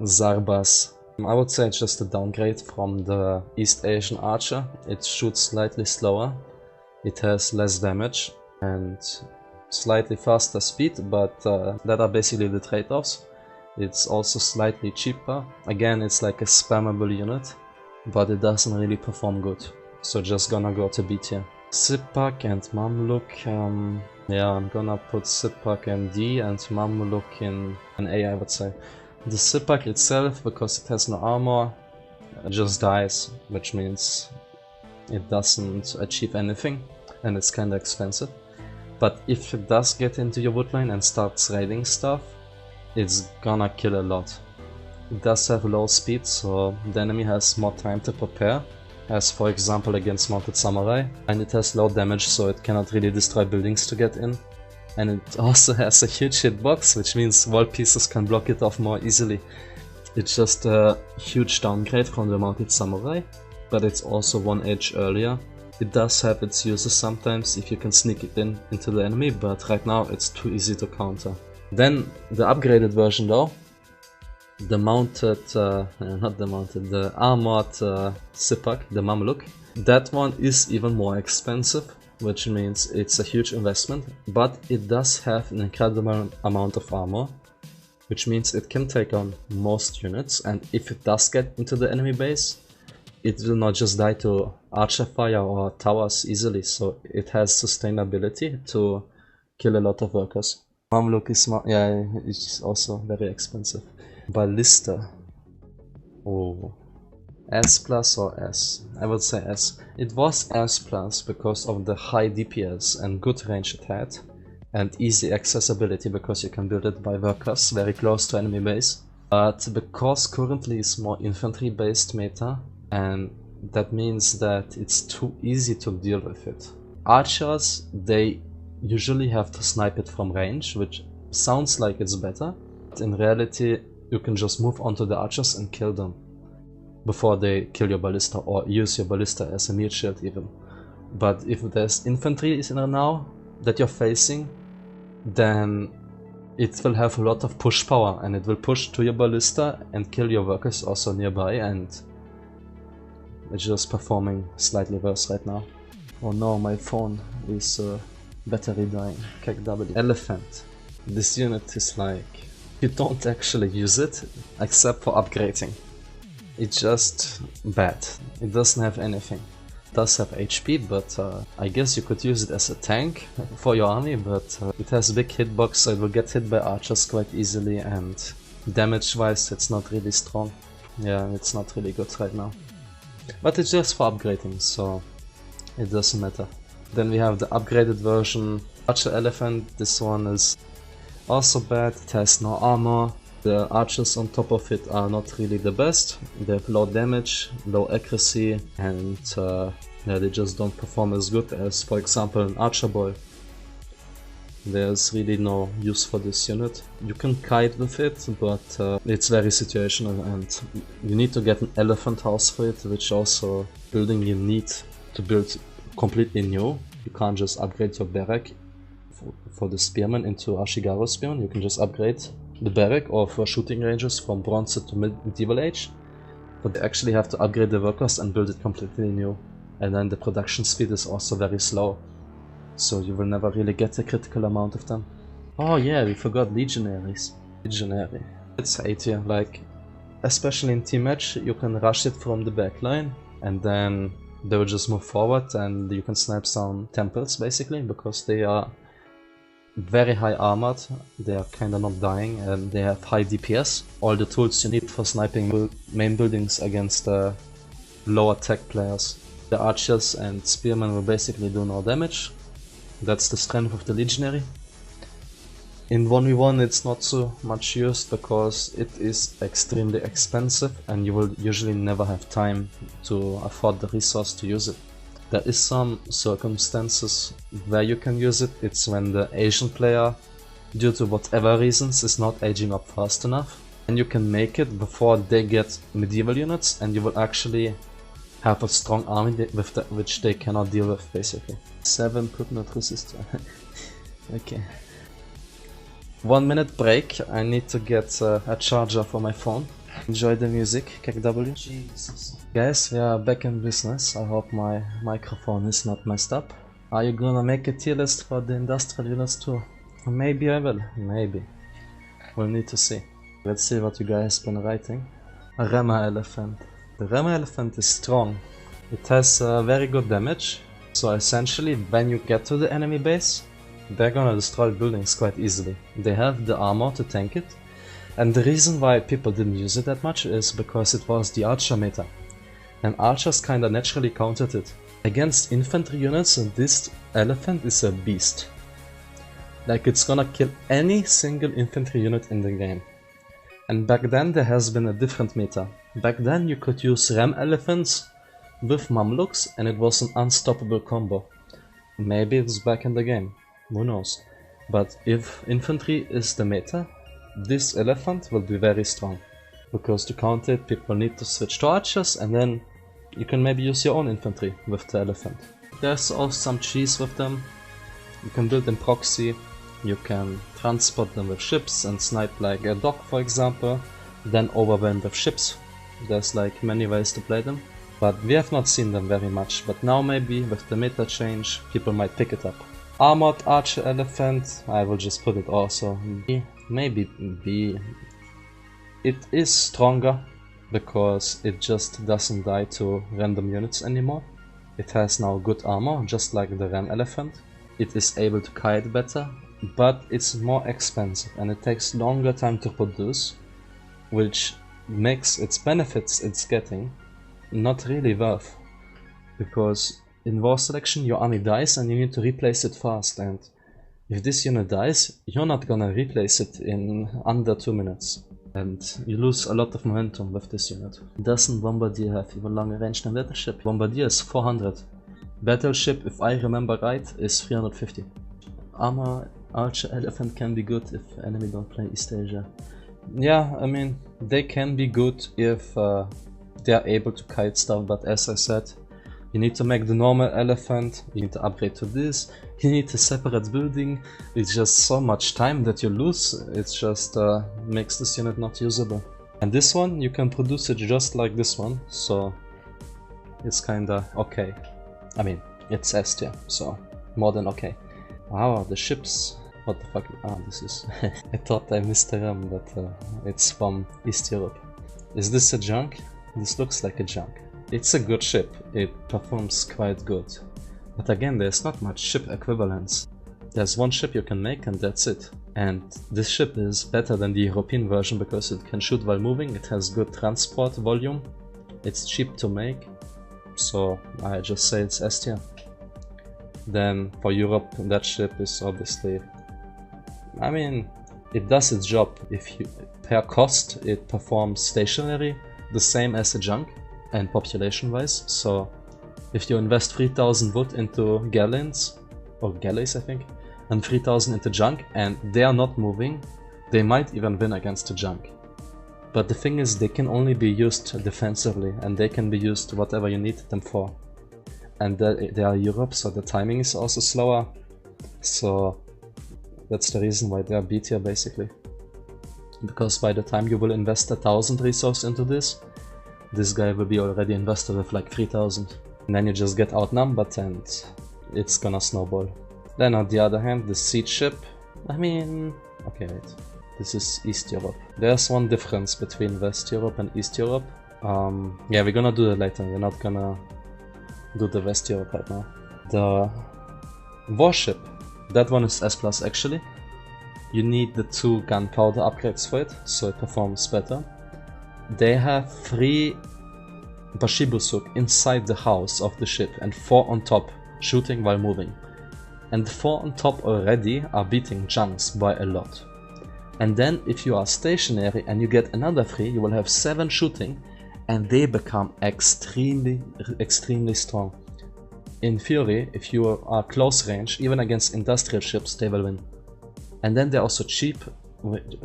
Zarbas. I would say it's just a downgrade from the East Asian archer. It shoots slightly slower, it has less damage and slightly faster speed, but that are basically the trade-offs. It's also slightly cheaper. Again, it's like a spammable unit, but it doesn't really perform good. So just gonna go to B tier. Sipak and Mamluk, yeah, I'm gonna put Sipak in D and Mamluk in an A, I would say. The Sipak itself, because it has no armor, just dies, which means it doesn't achieve anything, and it's kinda expensive. But if it does get into your woodline and starts raiding stuff, it's gonna kill a lot. It does have low speed, so the enemy has more time to prepare, as for example against mounted samurai, and it has low damage, so it cannot really destroy buildings to get in. And it also has a huge hitbox, which means wall pieces can block it off more easily. It's just a huge downgrade from the mounted samurai, but it's also one age earlier. It does have its uses sometimes if you can sneak it into the enemy, but right now it's too easy to counter. Then the upgraded version though, the mounted, the armored Sipak, the Mamluk, that one is even more expensive which means it's a huge investment, but it does have an incredible amount of armor, which means it can take on most units, and if it does get into the enemy base, it will not just die to archer fire or towers easily, so it has sustainability to kill a lot of workers. Mamluk is, yeah, it's also very expensive. Ballista. Oh. S plus or S? I would say S. It was S plus because of the high DPS and good range it had, and easy accessibility because you can build it by workers very close to enemy base. But because currently it's more infantry based meta, and that means that it's too easy to deal with it. Archers, they usually have to snipe it from range, which sounds like it's better, but in reality you can just move onto the archers and kill them before they kill your ballista, or use your ballista as a meat shield even. But if there's infantry in there now that you're facing, then it will have a lot of push power, and it will push to your ballista and kill your workers also nearby, and it's just performing slightly worse right now. Oh no, my phone is battery dying. KW. Elephant. This unit is like, you don't actually use it except for upgrading. It's just bad. It doesn't have anything. It does have HP, but I guess you could use it as a tank for your army, but it has a big hitbox, so it will get hit by archers quite easily, and damage wise it's not really strong. Yeah, it's not really good right now. But it's just for upgrading, so it doesn't matter. Then we have the upgraded version, Archer Elephant. This one is also bad, it has no armor. The archers on top of it are not really the best. They have low damage, low accuracy, and yeah, they just don't perform as good as, for example, an archer boy. There's really no use for this unit. You can kite with it, but it's very situational, and you need to get an elephant house for it, which also building you need to build completely new. You can't just upgrade your barrack for the spearman into Ashigaru spearman. You can just upgrade the barrack or for shooting ranges from bronze to medieval age, but you actually have to upgrade the workers and build it completely new. And then the production speed is also very slow, so you will never really get a critical amount of them. Oh yeah, we forgot legionaries. Legionary. It's 80, like, especially in team match, you can rush it from the back line, and then they will just move forward, and you can snipe some temples basically, because they are very high armored, they are kinda not dying, and they have high DPS. All the tools you need for sniping main buildings against lower tech players. The archers and spearmen will basically do no damage. That's the strength of the legionary. In 1v1 it's not so much used because it is extremely expensive, and you will usually never have time to afford the resource to use it. There is some circumstances where you can use it. It's when the Asian player, due to whatever reasons, is not aging up fast enough, and you can make it before they get medieval units, and you will actually have a strong army with which they cannot deal with basically. 7 could not resist. Okay. 1 minute break. I need to get a charger for my phone. Enjoy the music, KW. Jesus. Guys, we are back in business. I hope my microphone is not messed up. Are you gonna make a tier list for the industrial units too? Maybe I will, maybe. We'll need to see. Let's see what you guys been writing. A Rema Elephant. The Rema Elephant is strong. It has very good damage. So essentially, when you get to the enemy base, they're gonna destroy buildings quite easily. They have the armor to tank it. And the reason why people didn't use it that much is because it was the archer meta. And archers kinda naturally countered it. Against infantry units, this elephant is a beast. Like, it's gonna kill any single infantry unit in the game. And back then there has been a different meta. Back then you could use ram elephants with Mamluks and it was an unstoppable combo. Maybe it's back in the game, who knows. But if infantry is the meta, this elephant will be very strong. Because to counter it, people need to switch to archers, and then you can maybe use your own infantry with the elephant. There's also some cheese with them. You can build in proxy, you can transport them with ships and snipe like a dock for example, then overwhelm with ships. There's like many ways to play them. but we have not seen them very much. But now maybe with the meta change, people might pick it up. Armored Archer Elephant, I will just put it also B, maybe B. It is stronger because it just doesn't die to random units anymore. It has now good armor, just like the Ram Elephant. It is able to kite better, but it's more expensive and it takes longer time to produce, which makes its benefits it's getting not really worth. Because in war selection your army dies and you need to replace it fast, and if this unit dies, you're not gonna replace it in under 2 minutes. And you lose a lot of momentum with this unit. Doesn't Bombardier have even longer range than Battleship? Bombardier is 400. Battleship, if I remember right, is 350. Armor Archer Elephant can be good if enemy don't play East Asia. Yeah, I mean, they can be good if they are able to kite stuff, but as I said, you need to make the normal elephant, you need to upgrade to this, you need a separate building. It's just so much time that you lose, it just makes this unit not usable. And this one, you can produce it just like this one, so it's kinda okay. I mean, it's S tier, so more than okay. Wow, the ships. What the fuck? Ah, this is... I thought I missed the RAM, but it's from East Europe. Is this a junk? This looks like a junk. It's a good ship, it performs quite good. But again, there's not much ship equivalence. There's one ship you can make and that's it. And this ship is better than the European version because it can shoot while moving, it has good transport volume, it's cheap to make, so I just say it's S tier. Then for Europe, that ship is obviously... I mean, it does its job. If you per cost, it performs stationary, the same as a junk, and population wise. So if you invest 3000 wood into galleons, or galleys I think, and 3000 into junk, and they are not moving, they might even win against the junk. But the thing is, they can only be used defensively, and they can be used whatever you need them for. And they are Europe, so the timing is also slower, so that's the reason why they are B tier basically. Because by the time you will invest 1000 resources into this guy will be already invested with like 3000. And then you just get outnumbered and it's gonna snowball. Then on the other hand, the siege ship, I mean... okay, wait. This is East Europe. There's one difference between West Europe and East Europe. Yeah, we're gonna do that later, we're not gonna do the West Europe right now. The warship, that one is S+ actually. You need the 2 gunpowder upgrades for it, so it performs better. They have 3 Bashibusuk inside the house of the ship and 4 on top, shooting while moving. And the 4 on top already are beating junks by a lot. And then if you are stationary and you get another 3, you will have 7 shooting and they become extremely strong. In theory, if you are close range, even against industrial ships, they will win. And then they're also cheap,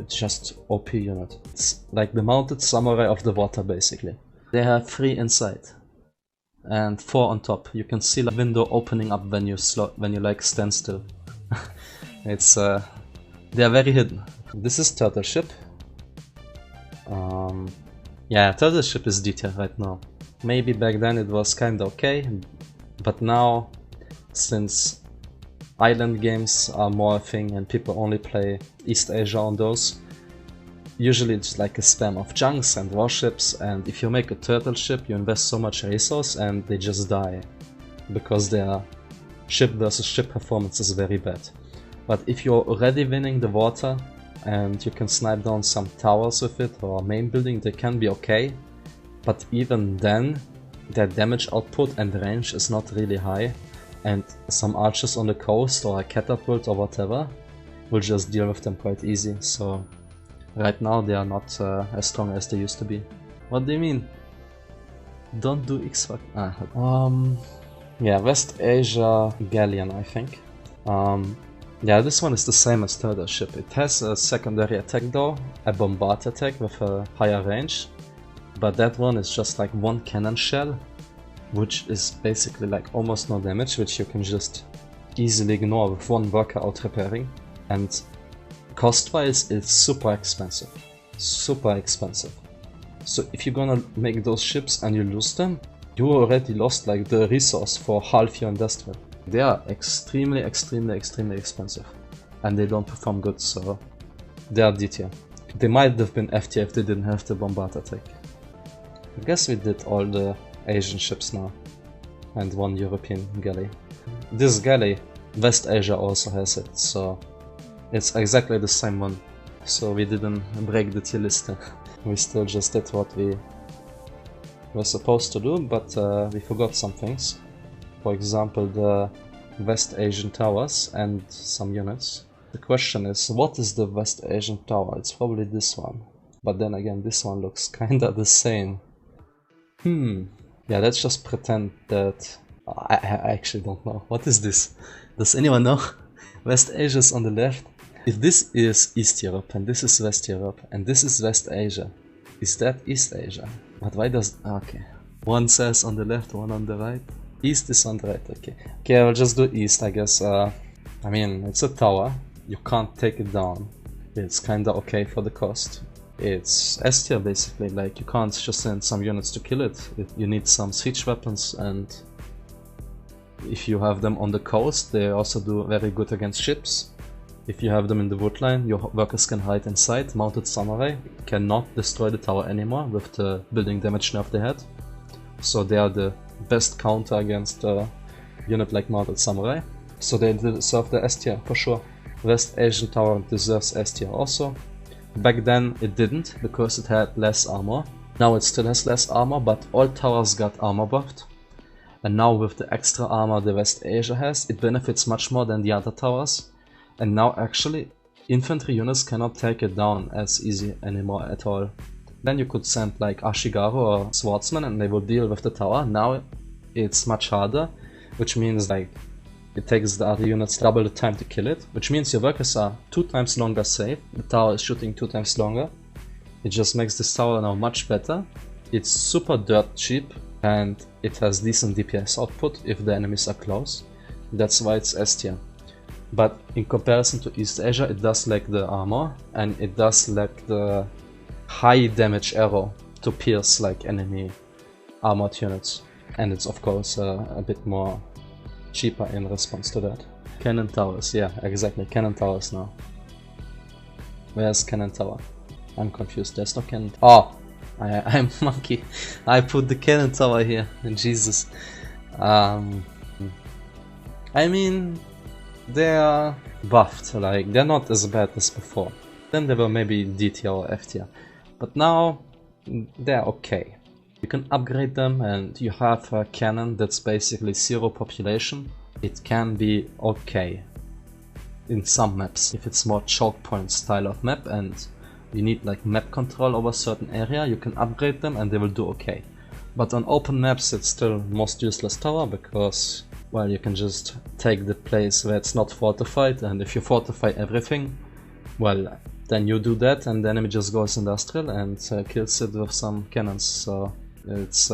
just OP unit. It's like the mounted samurai of the water basically. They have 3 inside and 4 on top. You can see the window opening up when you like stand still. It's they are very hidden. This is turtle ship. Yeah, turtle ship is D tier right now. Maybe back then it was kinda okay, but now, since island games are more a thing and people only play East Asia on those, usually it's like a spam of junks and warships, and if you make a turtle ship you invest so much resource and they just die because their ship versus ship performance is very bad. But if you're already winning the water and you can snipe down some towers with it or main building, they can be okay, but even then their damage output and range is not really high, and some archers on the coast or a catapult or whatever will just deal with them quite easy. So right now they are not as strong as they used to be. What do you mean? Don't do XFactor. Yeah, West Asia Galleon I think. Yeah, this one is the same as turtle ship. It has a secondary attack though, a bombard attack with a higher range. But that one is just like 1 cannon shell, which is basically like almost no damage, which you can just easily ignore with 1 worker out repairing. And cost-wise, it's super expensive. Super expensive. So if you're gonna make those ships and you lose them, you already lost like the resource for half your industrial. They are extremely expensive, and they don't perform good, so they are D tier. They might have been F tier if they didn't have the bombard attack. I guess we did all the Asian ships now, and one European galley. This galley, West Asia also has it, so it's exactly the same one. So we didn't break the tier list. We still just did what we were supposed to do, but we forgot some things. For example, the West Asian towers and some units. The question is, what is the West Asian tower? It's probably this one. But then again, this one looks kinda the same. Yeah, let's just pretend that... I actually don't know. What is this? Does anyone know? West Asia is on the left. If this is East Europe, and this is West Europe, and this is West Asia, is that East Asia? But why does... okay. One says on the left, one on the right. East is on the right, okay. Okay, I'll just do East, I guess. I mean, it's a tower. You can't take it down. It's kinda okay for the cost. It's S tier basically, like you can't just send some units to kill it. You need some siege weapons, and if you have them on the coast, they also do very good against ships. If you have them in the woodline, your workers can hide inside. Mounted samurai cannot destroy the tower anymore with the building damage nerf they had. So they are the best counter against a unit like mounted samurai. So they deserve the S tier for sure. West Asian tower deserves S tier also. Back then it didn't, because it had less armor. Now it still has less armor, but all towers got armor buffed. And now with the extra armor the West Asia has, it benefits much more than the other towers. And now actually infantry units cannot take it down as easy anymore at all. Then you could send like Ashigaru or swordsmen and they will deal with the tower. Now it's much harder, which means like it takes the other units double the time to kill it, which means your workers are 2 times longer safe. The tower is shooting 2 times longer. It just makes this tower now much better. It's super dirt cheap and it has decent DPS output if the enemies are close. That's why it's S tier. But in comparison to East Asia, it does lack the armor and it does lack the high damage arrow to pierce like enemy armored units. And it's of course a bit more cheaper in response to that. Cannon towers, yeah, exactly, cannon towers now. Where's cannon tower? I'm confused, there's no cannon. Oh, I'm monkey. I put the cannon tower here, Jesus. I mean, they are buffed, like they're not as bad as before. Then they were maybe D tier or F tier, but now they're okay. You can upgrade them and you have a cannon that's basically 0 population. It can be okay in some maps. If it's more choke point style of map and you need like map control over a certain area, you can upgrade them and they will do okay. But on open maps it's still most useless tower because, well, you can just take the place where it's not fortified, and if you fortify everything, well, then you do that and the enemy just goes industrial and kills it with some cannons. So it's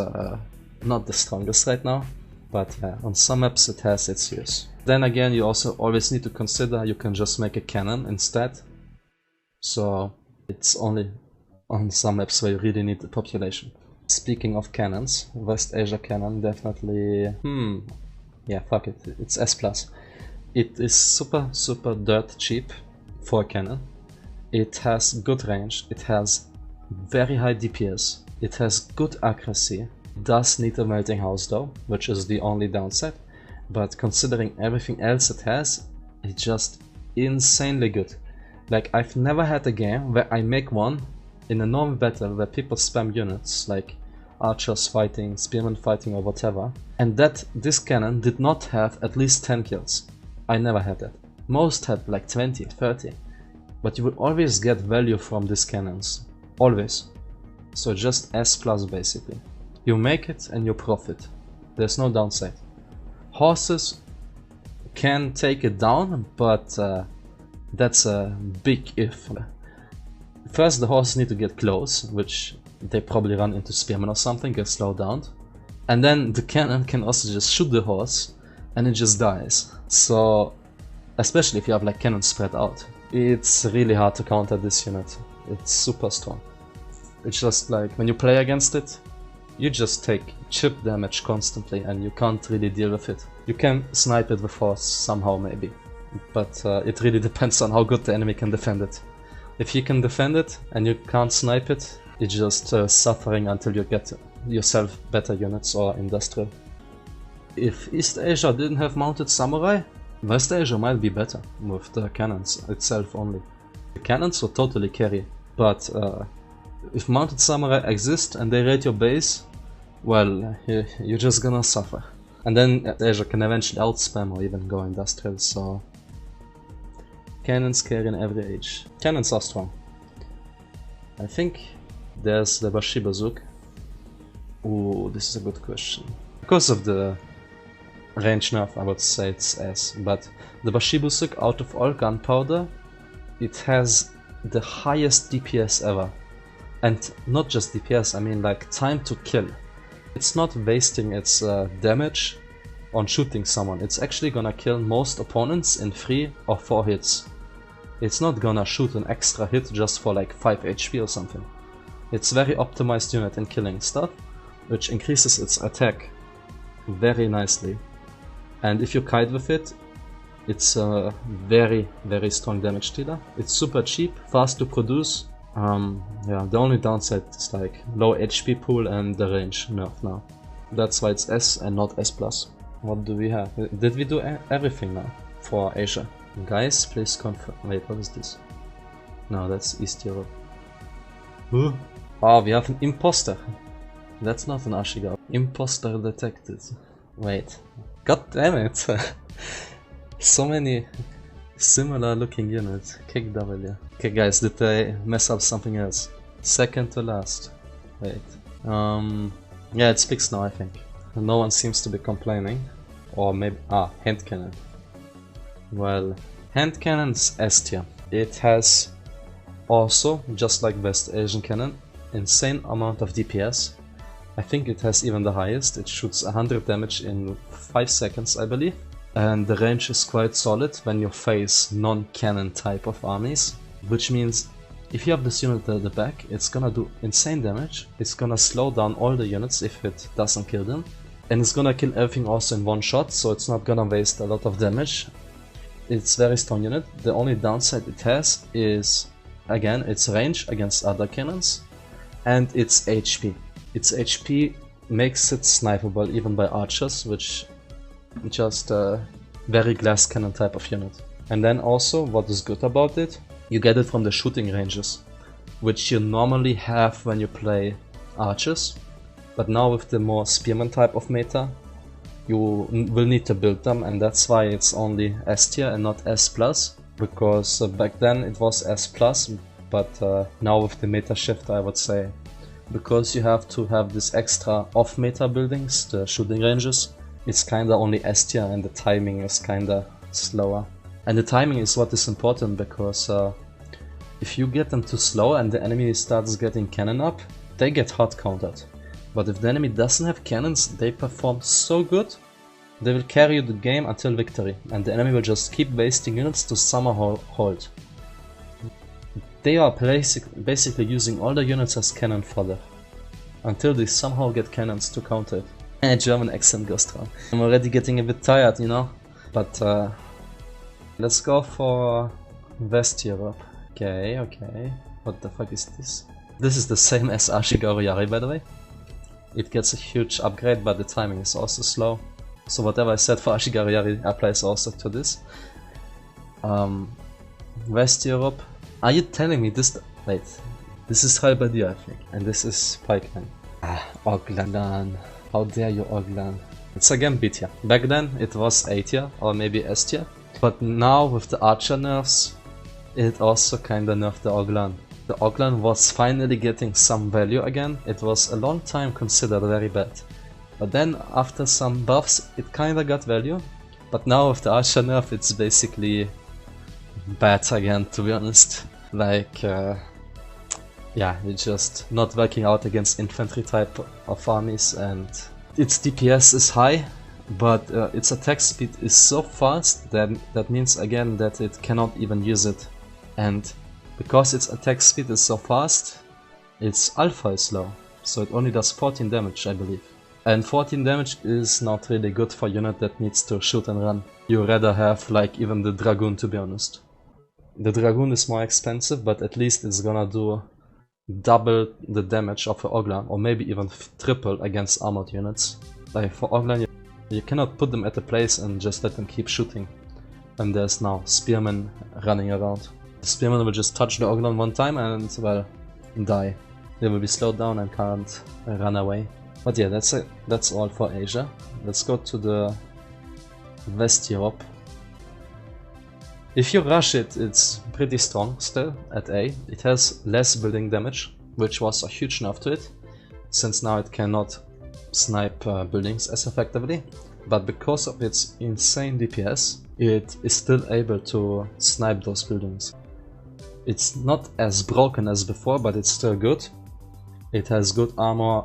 not the strongest right now, but yeah, on some maps it has its use. Then again, you also always need to consider you can just make a cannon instead. So it's only on some maps where you really need the population. Speaking of cannons, West Asia cannon definitely... yeah, fuck it, it's S+. It is super dirt cheap for a cannon. It has good range, it has very high DPS, it has good accuracy. It does need a melting house though, which is the only downside. But considering everything else it has, it's just insanely good. Like, I've never had a game where I make one in a normal battle where people spam units, like archers fighting, spearmen fighting or whatever, and that this cannon did not have at least 10 kills. I never had that. Most had like 20, 30. But you will always get value from these cannons. Always. So just S+ basically. You make it and you profit. There's no downside. Horses can take it down, but that's a big if. First the horses need to get close, which they probably run into spearmen or something, get slowed down. And then the cannon can also just shoot the horse and it just dies. So, especially if you have like cannons spread out, it's really hard to counter this unit. It's super strong. It's just like when you play against it, you just take chip damage constantly and you can't really deal with it. You can snipe it with force somehow maybe, but it really depends on how good the enemy can defend it. If you can defend it and you can't snipe it, it's just suffering until you get yourself better units or industrial. If East Asia didn't have mounted samurai, West Asia might be better with the cannons itself only. The cannons would totally carry, but if mounted samurai exist and they raid your base, well, you're just gonna suffer. And then Asia can eventually outspam or even go industrial, so cannons carry in every age. Cannons are strong. I think there's the Bashi Bazook. Ooh, this is a good question. Because of the range nerf, I would say it's S, but the Bashi Bazook, out of all gunpowder, it has the highest DPS ever. And not just DPS, I mean like time to kill. It's not wasting its damage on shooting someone. It's actually gonna kill most opponents in 3 or 4 hits. It's not gonna shoot an extra hit just for like 5 HP or something. It's very optimized unit in killing stuff, which increases its attack very nicely. And if you kite with it, it's a very strong damage dealer. It's super cheap, fast to produce. Yeah, the only downside is like low HP pool and the range nerf now. That's why it's S and not S+. What do we have? Did we do everything now for Asia? Guys, please confirm. Wait, what is this? No, that's East Europe. Oh, we have an imposter. That's not an Ashigaru. Imposter detected. Wait. God damn it. So many similar looking units. Kick W. Okay guys, did I mess up something else? Second to last. Wait. Yeah, it's fixed now, I think. No one seems to be complaining. Or maybe... hand cannon. Well, hand cannon's S tier. It has also, just like West Asian cannon, insane amount of DPS. I think it has even the highest. It shoots 100 damage in 5 seconds, I believe. And the range is quite solid when you face non-cannon type of armies. Which means if you have this unit at the back, it's gonna do insane damage. It's gonna slow down all the units if it doesn't kill them. And it's gonna kill everything also in one shot, so it's not gonna waste a lot of damage. It's very strong unit. The only downside it has is, again, its range against other cannons. And its HP. Its HP makes it snipeable even by archers, which just a very glass cannon type of unit. And then also, what is good about it, you get it from the shooting ranges, which you normally have when you play archers. But now with the more spearman type of meta, you will need to build them, and that's why it's only S tier and not S+, because back then it was S+, but now with the meta shift, I would say, because you have to have this extra off meta buildings, the shooting ranges, it's kinda only S tier and the timing is kinda slower. And the timing is what is important, because if you get them too slow and the enemy starts getting cannon up, they get hard countered. But if the enemy doesn't have cannons, they perform so good, they will carry you the game until victory, and the enemy will just keep wasting units to somehow hold. They are basically using all the units as cannon fodder, until they somehow get cannons to counter it. And German accent goes down. I'm already getting a bit tired, you know? But let's go for West Europe. Okay. What the fuck is this? This is the same as Ashigaru Yari, by the way. It gets a huge upgrade, but the timing is also slow. So whatever I said for Ashigaru Yari applies also to this. West Europe. Are you telling me this? Wait, this is Halberdier, I think, and this is Pikeman. Oglan. How dare you, Oglan? It's again B tier. Back then it was A tier or maybe S tier, but now with the archer nerfs, it also kinda nerfed the Oglan. The Oglan was finally getting some value again. It was a long time considered very bad, but then after some buffs it kinda got value. But now with the archer nerf, it's basically bad again, to be honest. Like, yeah, it's just not working out against infantry type of armies, and its DPS is high, but its attack speed is so fast that means again that it cannot even use it. And because its attack speed is so fast, its alpha is low. so it only does 14 damage, I believe. And 14 damage is not really good for a unit that needs to shoot and run. You rather have like even the Dragoon, to be honest. The Dragoon is more expensive, but at least it's gonna do double the damage of an Oglan, or maybe even triple against armored units. Like for Oglan, you cannot put them at a place and just let them keep shooting. And there's now Spearmen running around. The Spearmen will just touch the Oglan one time and, well, die. They will be slowed down and can't run away. But yeah, that's it. That's all for Asia. Let's go to the West Europe. If you rush it, it's pretty strong still at A. It has less building damage, which was a huge nerf to it, since now it cannot snipe buildings as effectively. But because of its insane DPS, it is still able to snipe those buildings. It's not as broken as before, but it's still good. It has good armor,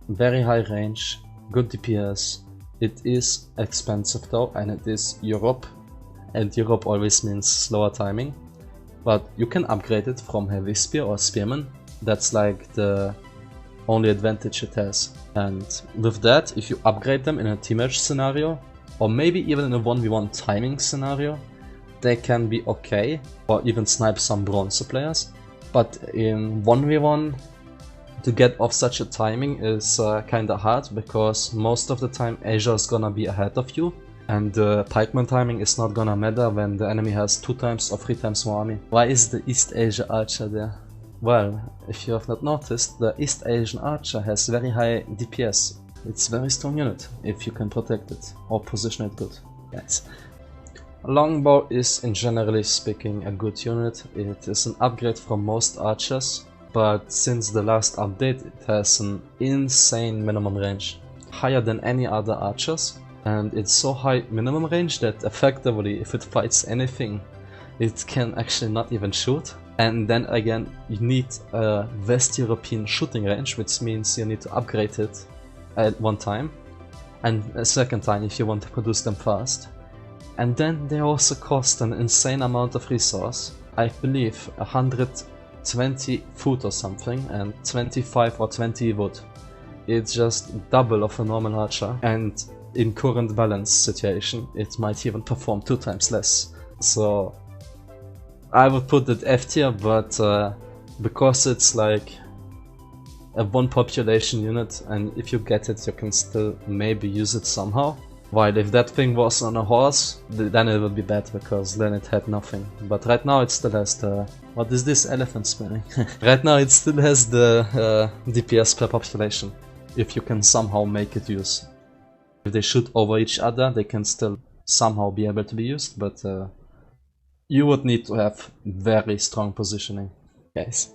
very high range, good DPS. It is expensive though, and it is Europe. And Europe always means slower timing. But you can upgrade it from Heavy Spear or Spearman. That's like the only advantage it has. And with that, if you upgrade them in a team match scenario, or maybe even in a 1v1 timing scenario, they can be okay, or even snipe some bronze players. But in 1v1, to get off such a timing is kinda hard, because most of the time Asia is gonna be ahead of you, and the pikeman timing is not gonna matter when the enemy has 2 times or 3 times more army. Why is the East Asia archer there? Well, if you have not noticed, the East Asian archer has very high DPS. It's a very strong unit, if you can protect it, or position it good. Yes. Longbow is, in generally speaking, a good unit. It is an upgrade from most archers, but since the last update it has an insane minimum range, higher than any other archers, and it's so high minimum range that effectively if it fights anything it can actually not even shoot. And then again, you need a West European shooting range, which means you need to upgrade it at one time, and a second time if you want to produce them fast. And then they also cost an insane amount of resource, I believe 120 food or something, and 25 or 20 wood. It's just double of a normal archer, and in current balance situation it might even perform 2 times less. So I would put it F tier, but because it's like a 1 population unit, and if you get it you can still maybe use it somehow. While if that thing was on a horse, then it would be bad, because then it had nothing. But right now it still has the... What is this elephant spinning? Right now it still has the DPS per population, if you can somehow make it use. If they shoot over each other, they can still somehow be able to be used, but you would need to have very strong positioning, guys.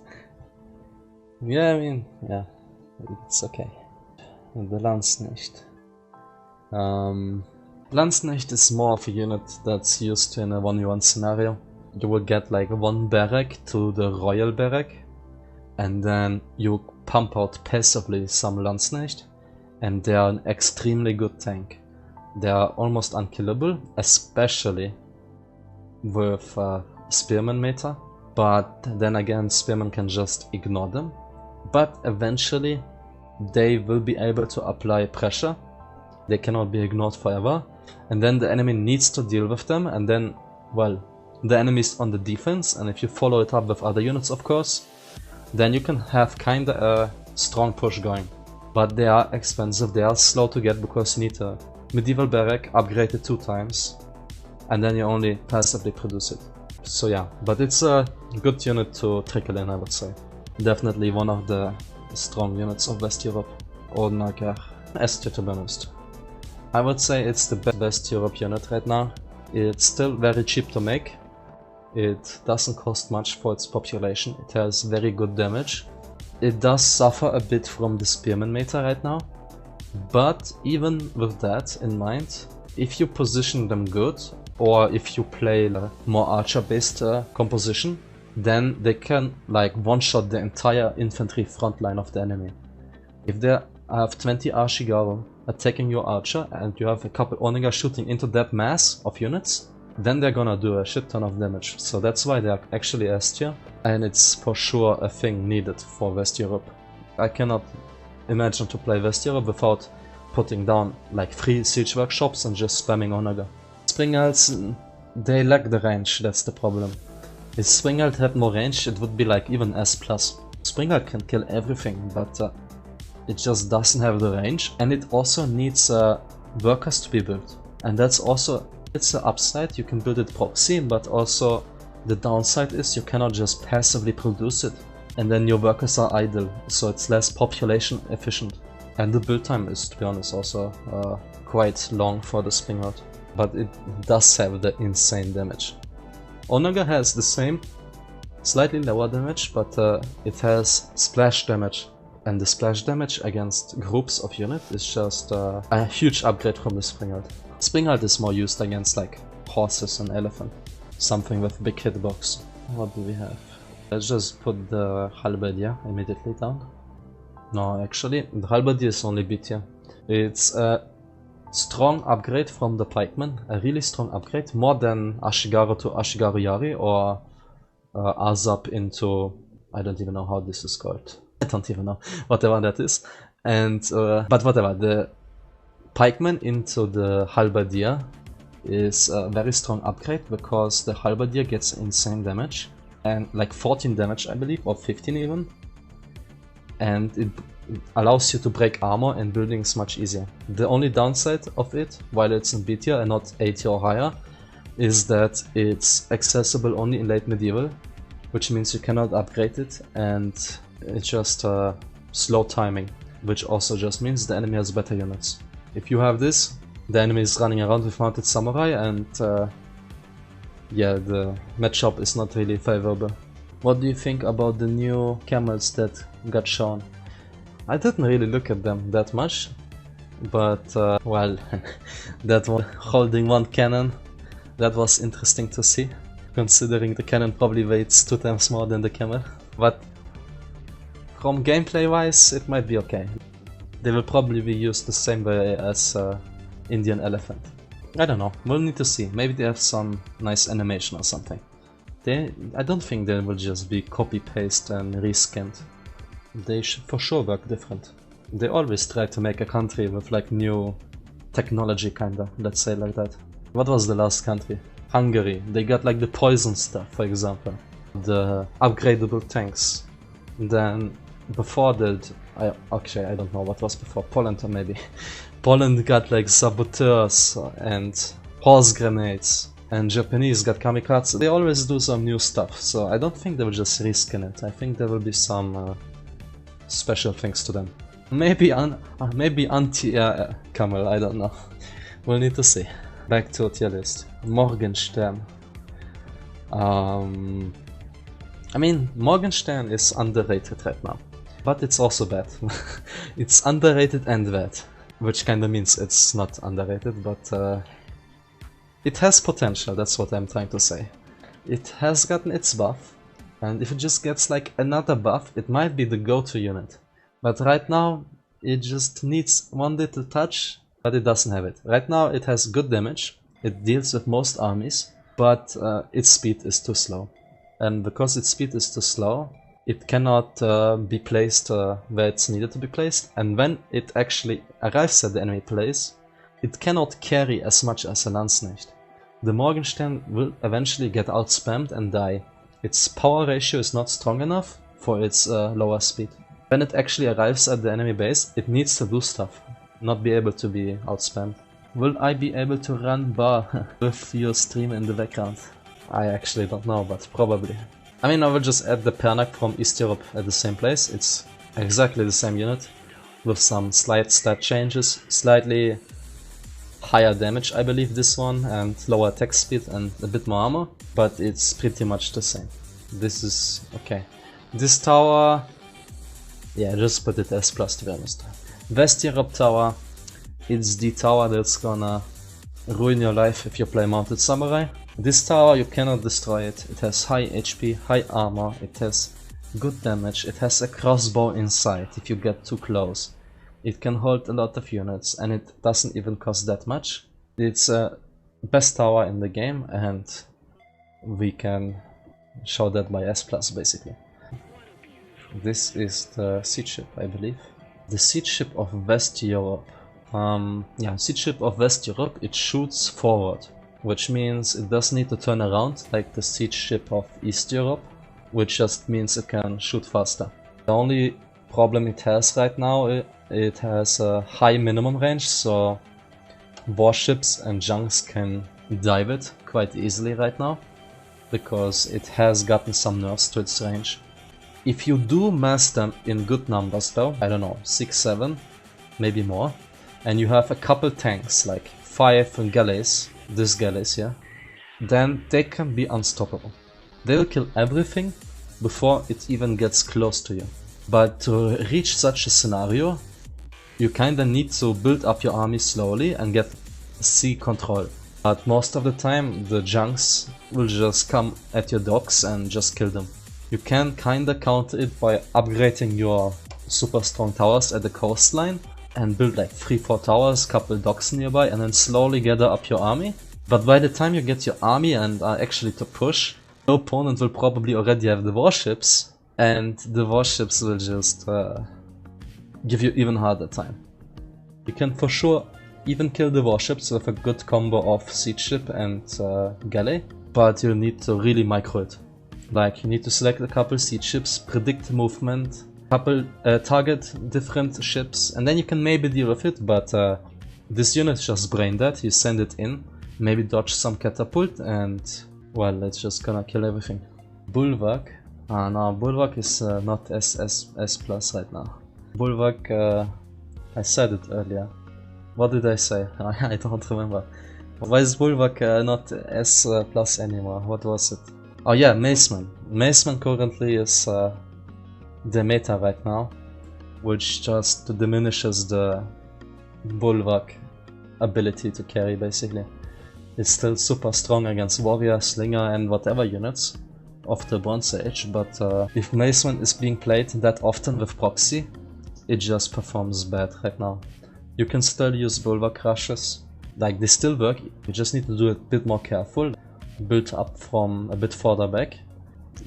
Yeah, I mean, yeah, it's okay. The Landsknecht. Landsknecht is more of a unit that's used in a 1v1 scenario. You will get like 1 barrack to the royal barrack, and then you pump out passively some Landsknecht, and they are an extremely good tank. They are almost unkillable, especially with Spearman meta, but then again Spearman can just ignore them. But eventually they will be able to apply pressure. They cannot be ignored forever, and then the enemy needs to deal with them, and then, well, the enemy is on the defense, and if you follow it up with other units of course, then you can have kinda a strong push going. But they are expensive, they are slow to get, because you need a medieval barrack upgraded 2 times, and then you only passively produce it. So yeah, but it's a good unit to trickle in, I would say. Definitely one of the strong units of West Europe. Ordnaker, S tier, to be honest. I would say it's the best West Europe unit right now. It's still very cheap to make. It doesn't cost much for its population. It has very good damage. It does suffer a bit from the Spearman meta right now. But even with that in mind, if you position them good, or if you play a more archer based composition, then they can like one-shot the entire infantry front line of the enemy. If they have 20 Ashigaru attacking your archer, and you have a couple Onaga shooting into that mass of units, then they're gonna do a shit ton of damage. So that's why they are actually S tier, and it's for sure a thing needed for West Europe. I cannot imagine to play West Europe without putting down like 3 siege workshops and just spamming Onaga. Springalds, they lack the range, that's the problem. If Springald had more range, it would be like even S+. Springald can kill everything, but it just doesn't have the range, and it also needs workers to be built. And that's also, it's an upside, you can build it proxy, but also the downside is you cannot just passively produce it, and then your workers are idle, so it's less population efficient. And the build time is, to be honest, also quite long for the Springald, but it does have the insane damage. Onaga has the same, slightly lower damage, but it has splash damage. And the splash damage against groups of units is just a huge upgrade from the Springald. Springald is more used against like horses and elephant. Something with big hitbox. What do we have? Let's just put the halberdier immediately down. No, actually, the halberdier is only B tier. It's a strong upgrade from the pikeman, a really strong upgrade, more than Ashigaru to Ashigaru Yari or Azap into, I don't even know how this is called. I don't even know, whatever that is. And but whatever, the pikeman into the halberdier is a very strong upgrade because the halberdier gets insane damage and like 14 damage I believe, or 15 even, and it allows you to break armor and buildings much easier. The only downside of it, while it's in B tier and not A tier or higher, is that it's accessible only in late medieval, which means you cannot upgrade it, and it's just slow timing, which also just means the enemy has better units. If you have this, the enemy is running around with mounted samurai, and yeah, the matchup is not really favorable. What do you think about the new camels that got shown? I didn't really look at them that much, but well, that one holding one cannon, that was interesting to see, considering the cannon probably weighs 2 times more than the camel. But from gameplay wise, it might be okay. They will probably be used the same way as Indian elephant. I don't know, we'll need to see. Maybe they have some nice animation or something. I don't think they will just be copy-paste and reskinned. They should for sure work different. They always try to make a country with like new technology kinda, let's say like that. What was the last country? Hungary. They got like the poison stuff, for example. The upgradable tanks. Then before that, actually I don't know what was before, Poland or maybe. Poland got like saboteurs and horse grenades. And Japanese got kamikaze. They always do some new stuff, so I don't think they will just reskin it. I think there will be some special things to them. Maybe anti-camel, I don't know. We'll need to see. Back to tier list. Morgenstern. I mean, Morgenstern is underrated right now. But it's also bad. It's underrated and bad. Which kinda means it's not underrated, but it has potential, that's what I'm trying to say. It has gotten its buff, and if it just gets like another buff, it might be the go-to unit. But right now, it just needs one little touch, but it doesn't have it. Right now it has good damage, it deals with most armies, but its speed is too slow. And because its speed is too slow, it cannot be placed where it's needed to be placed, and when it actually arrives at the enemy place, it cannot carry as much as a Landsknecht. The Morgenstern will eventually get outspammed and die. Its power ratio is not strong enough for its lower speed. When it actually arrives at the enemy base, it needs to do stuff, not be able to be outspammed. Will I be able to run bar with your stream in the background? I actually don't know, but probably. I mean, I will just add the Pernak from East Europe at the same place. It's exactly the same unit, with some slight stat changes, slightly higher damage I believe this one, and lower attack speed and a bit more armor, but it's pretty much the same. This is okay. This tower, yeah, just put it as plus to be honest. West Europe tower, it's the tower that's gonna ruin your life if you play Mounted Samurai. This tower, you cannot destroy it. It has high HP, high armor, it has good damage, it has a crossbow inside if you get too close. It can hold a lot of units, and it doesn't even cost that much. It's a best tower in the game, and we can show that by S+ basically. This is the siege ship, I believe. The siege ship of West Europe. Yeah, siege ship of West Europe, it shoots forward, which means it doesn't need to turn around like the siege ship of East Europe, which just means it can shoot faster. The only problem it has right now, it has a high minimum range, so warships and junks can dive it quite easily right now, because it has gotten some nerfs to its range. If you do mass them in good numbers though, I don't know, 6, 7, maybe more, and you have a couple tanks, like 5 galleys, this galleys here, then they can be unstoppable. They will kill everything before it even gets close to you. But to reach such a scenario, you kinda need to build up your army slowly and get sea control. But most of the time the junks will just come at your docks and just kill them. You can kinda counter it by upgrading your super strong towers at the coastline and build like 3-4 towers, couple docks nearby, and then slowly gather up your army. But by the time you get your army and are actually to push, your opponent will probably already have the warships, and the warships will just give you even harder time. You can for sure even kill the warships with a good combo of siege ship and galley, but you need to really micro it. Like, you need to select a couple siege ships, predict movement, target different ships, and then you can maybe deal with it, but this unit is just brain dead. You send it in, maybe dodge some catapult, and well, it's just gonna kill everything. Bulwark. No, Bulwark is not S plus right now. Bulwark, I said it earlier. What did I say? I don't remember. Why is Bulwark not S plus anymore? What was it? Oh yeah, Maceman. Maceman currently is the meta right now, which just diminishes the Bulwark ability to carry basically. It's still super strong against warrior, slinger and whatever units of the Bronze Age, but if Maceman is being played that often with proxy, it just performs bad right now. You can still use Bulwark rushes, like they still work, you just need to do it a bit more careful, build up from a bit further back.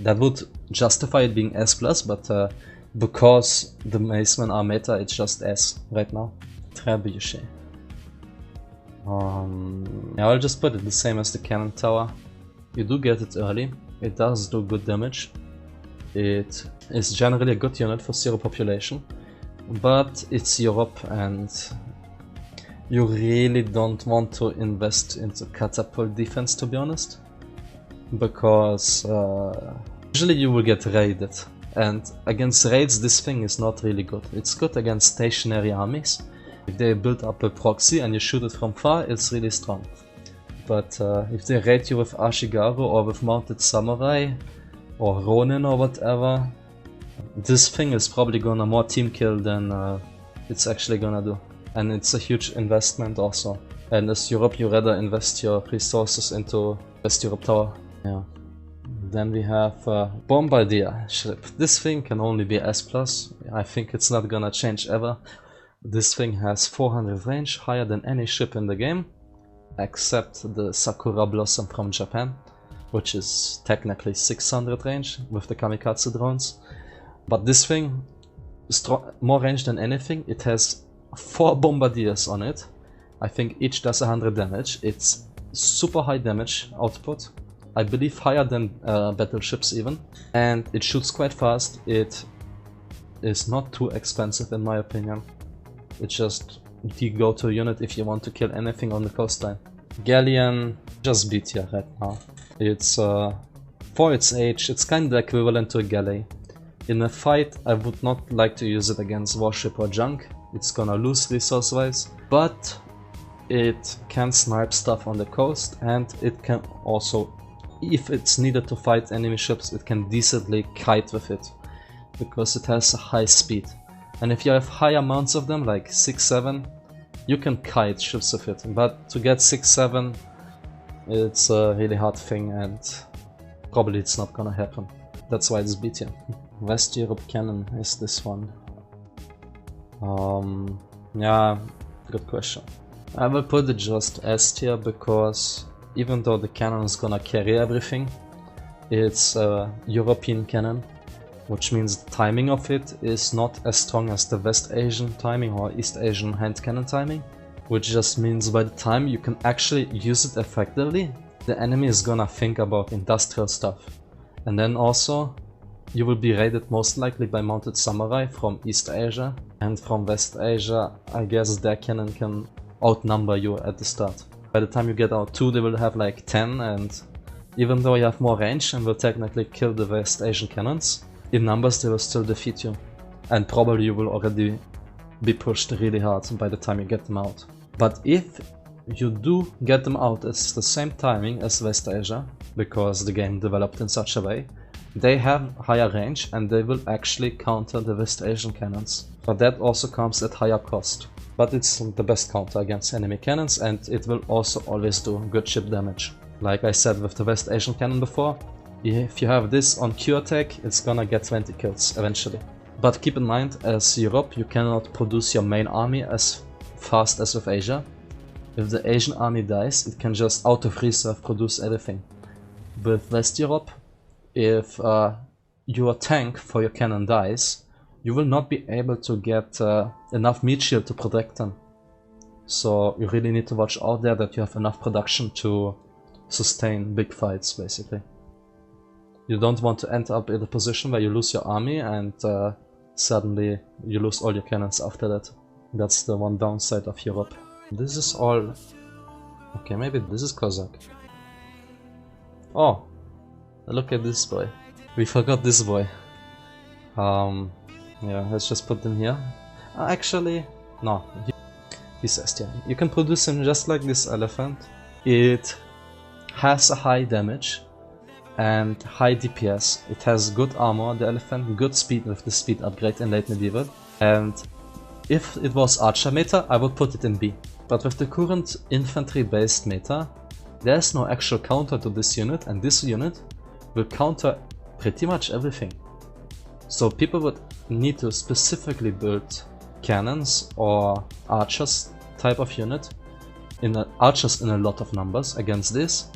That would justify it being S+, but because the Macemen are meta, it's just S right now. Trebuchet. Yeah, I'll just put it the same as the cannon tower. You do get it early, it does do good damage. It is generally a good unit for zero population, but it's Europe and you really don't want to invest into catapult defense, to be honest, because usually you will get raided, and against raids this thing is not really good. It's good against stationary armies. If they build up a proxy and you shoot it from far, it's really strong. But if they raid you with Ashigaru or with Mounted Samurai or Ronin or whatever, this thing is probably gonna more team kill than it's actually gonna do. And it's a huge investment also. And as Europe, you rather invest your resources into West Europe Tower. Yeah. Then we have Bombardier ship. This thing can only be S+. I think it's not gonna change ever. This thing has 400 range, higher than any ship in the game, except the Sakura Blossom from Japan, which is technically 600 range with the kamikaze drones. But this thing, more range than anything. It has 4 bombardiers on it. I think each does 100 damage. It's super high damage output. I believe higher than battleships even. And it shoots quite fast. It is not too expensive in my opinion. It's just the go-to unit if you want to kill anything on the coastline. Galleon, just B tier right now. It's for its age, it's kinda equivalent to a galley. In a fight, I would not like to use it against warship or junk. It's gonna lose resource-wise, but it can snipe stuff on the coast, and it can also, if it's needed to fight enemy ships, it can decently kite with it, because it has a high speed. And if you have high amounts of them, like 6-7, you can kite ships with it, but to get 6-7, it's a really hard thing, and probably it's not gonna happen. That's why it's B tier. West Europe cannon is this one. Yeah, good question. I will put it just S tier because even though the cannon is gonna carry everything, it's a European cannon, which means the timing of it is not as strong as the West Asian timing or East Asian hand cannon timing, which just means by the time you can actually use it effectively, the enemy is gonna think about industrial stuff. And then also, you will be raided most likely by mounted samurai from East Asia, and from West Asia, I guess their cannon can outnumber you at the start. By the time you get out 2, they will have like 10, and even though you have more range and will technically kill the West Asian cannons, in numbers they will still defeat you. And probably you will already be pushed really hard by the time you get them out. But if you do get them out at the same timing as West Asia, because the game developed in such a way, they have higher range and they will actually counter the West Asian cannons. But that also comes at higher cost. But it's the best counter against enemy cannons, and it will also always do good ship damage. Like I said with the West Asian cannon before, if you have this on Q attack, it's gonna get 20 kills eventually. But keep in mind, as Europe, you cannot produce your main army as fast as with Asia. If the Asian army dies, it can just out of reserve produce everything. With West Europe, if your tank for your cannon dies, you will not be able to get enough meat shield to protect them. So you really need to watch out there that you have enough production to sustain big fights, basically. You don't want to end up in a position where you lose your army and suddenly you lose all your cannons after that. That's the one downside of Europe. This is all... Okay, maybe this is Cossack. Oh, look at this boy. We forgot this boy. Yeah, let's just put him here. Actually, no. He's STI. You can produce him just like this elephant. It has a high damage and high DPS. It has good armor, the elephant, good speed with the speed upgrade in late medieval. And if it was archer meta, I would put it in B. But with the current infantry based meta, there's no actual counter to this unit, and this unit will counter pretty much everything. So people would need to specifically build cannons or archers type of unit, archers in a lot of numbers against this,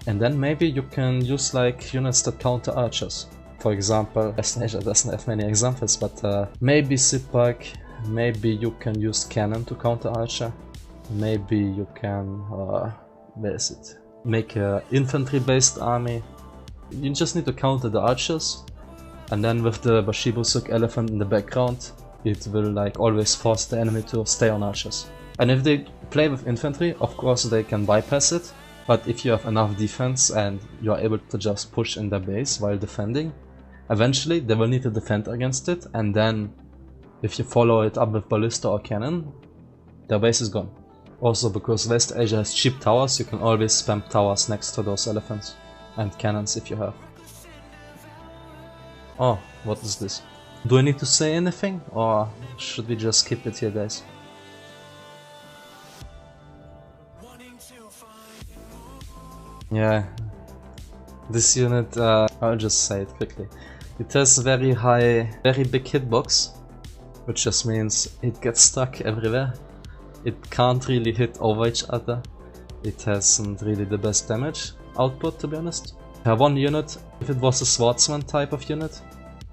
and then maybe you can use like units that counter archers. For example, West Asia doesn't have many examples, but maybe Sipak, maybe you can use cannon to counter archer, maybe you can, where is it, make an infantry based army. You just need to counter the archers, and then with the Bashibusuk elephant in the background, it will like always force the enemy to stay on archers. And if they play with infantry, of course they can bypass it, but if you have enough defense and you are able to just push in their base while defending, eventually they will need to defend against it, and then if you follow it up with ballista or cannon, their base is gone. Also because West Asia has cheap towers, you can always spam towers next to those elephants. And cannons if you have. Oh, what is this? Do I need to say anything, or should we just skip it here, guys? Yeah, this unit, I'll just say it quickly. It has very big hitbox, which just means it gets stuck everywhere. It can't really hit over each other. It hasn't really the best damage output, to be honest. One unit, if it was a swordsman type of unit,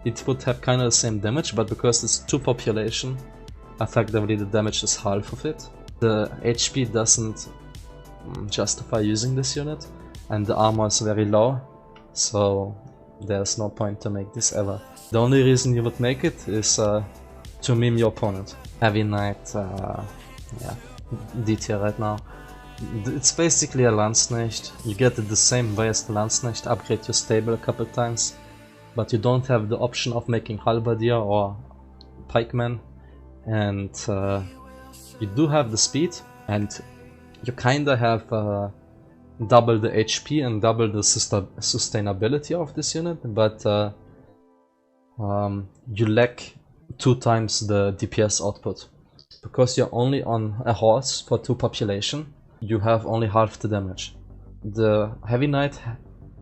it would have kind of the same damage, but because it's 2 population, effectively the damage is half of it. The HP doesn't justify using this unit, and the armor is very low, so there's no point to make this ever. The only reason you would make it is to meme your opponent. Heavy Knight, yeah, D tier right now. It's basically a Landsknecht. You get it the same way as the Landsknecht, upgrade your stable a couple times, but you don't have the option of making Halberdier or Pikeman, and you do have the speed, and you kinda have double the HP and double the sustainability of this unit, but you lack 2 times the DPS output. Because you're only on a horse for 2 population, you have only half the damage. The Heavy Knight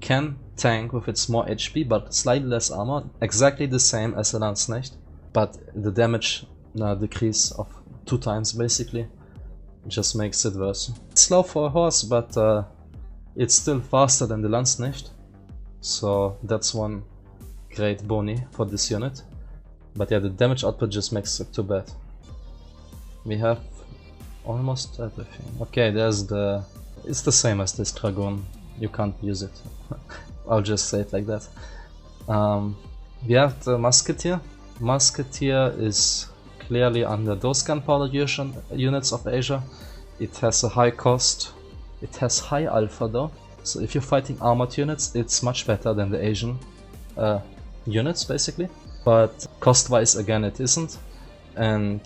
can tank with its more HP but slightly less armor, exactly the same as the Landsknecht, but the damage decrease of 2 times basically just makes it worse. It's slow for a horse, but it's still faster than the Landsknecht, so that's one great boni for this unit. But yeah, the damage output just makes it too bad. We have almost everything. Okay, there's the... It's the same as this Dragoon. You can't use it. I'll just say it like that. We have the Musketeer. Musketeer is clearly under those gunpowder units of Asia. It has a high cost. It has high alpha though. So if you're fighting armored units, it's much better than the Asian units basically. But cost-wise, again, it isn't. And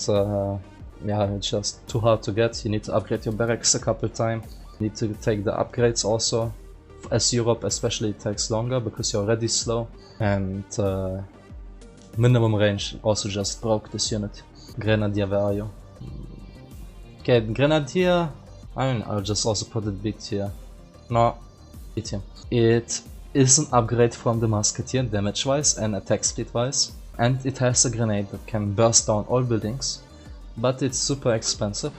yeah, it's just too hard to get. You need to upgrade your barracks a couple times. You need to take the upgrades also. As Europe especially, it takes longer because you're already slow. And minimum range also just broke this unit. Grenadier, where are you? Okay, Grenadier, I mean, I'll just also put it B tier. No, B tier. It is an upgrade from the Musketeer damage wise and attack speed wise. And it has a grenade that can burst down all buildings. But it's super expensive.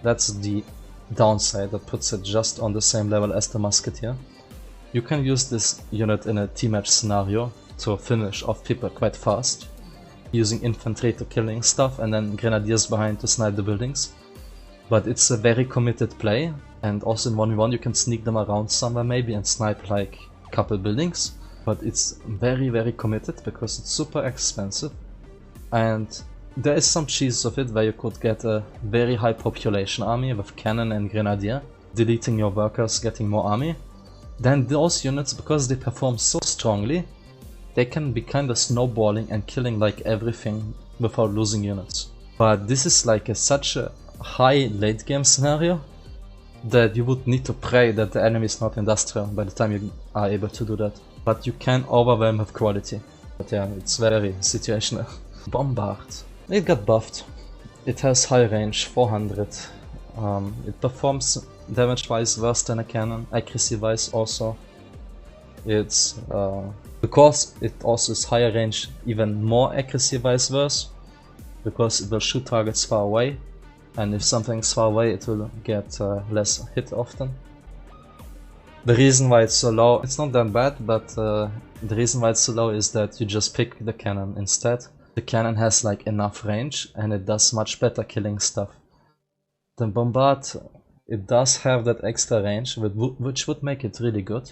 That's the downside that puts it just on the same level as the Musketeer. You can use this unit in a team match scenario to finish off people quite fast, using infantry to killing stuff and then grenadiers behind to snipe the buildings. But it's a very committed play, and also in 1v1 you can sneak them around somewhere maybe and snipe like a couple buildings. But it's very committed because it's super expensive, and there is some cheese of it where you could get a very high population army with cannon and grenadier, deleting your workers, getting more army. Then those units, because they perform so strongly, they can be kind of snowballing and killing like everything without losing units. But this is like such a high late game scenario that you would need to pray that the enemy is not industrial by the time you are able to do that. But you can overwhelm with quality. But yeah, it's very situational. Bombard. It got buffed. It has high range, 400. It performs damage wise worse than a cannon, accuracy wise also. It's because it also is higher range, even more accuracy wise worse, because it will shoot targets far away, and if something's far away it will get less hit often. The reason why it's so low, it's not that bad, but the reason why it's so low is that you just pick the cannon instead. The cannon has like enough range and it does much better killing stuff. The Bombard, it does have that extra range, which would make it really good.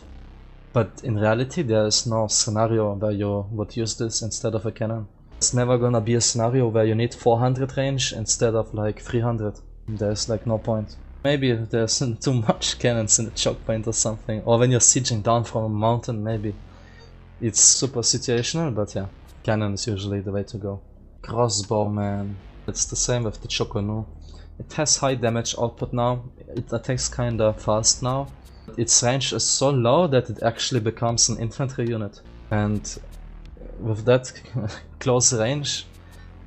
But in reality there is no scenario where you would use this instead of a cannon. It's never gonna be a scenario where you need 400 range instead of like 300. There's like no point. Maybe there's too much cannons in the choke point or something. Or when you're sieging down from a mountain, maybe. It's super situational, but yeah. Cannon is usually the way to go. Crossbowman. It's the same with the Choconu. It has high damage output now. It attacks kinda fast now. Its range is so low that it actually becomes an infantry unit. And with that close range,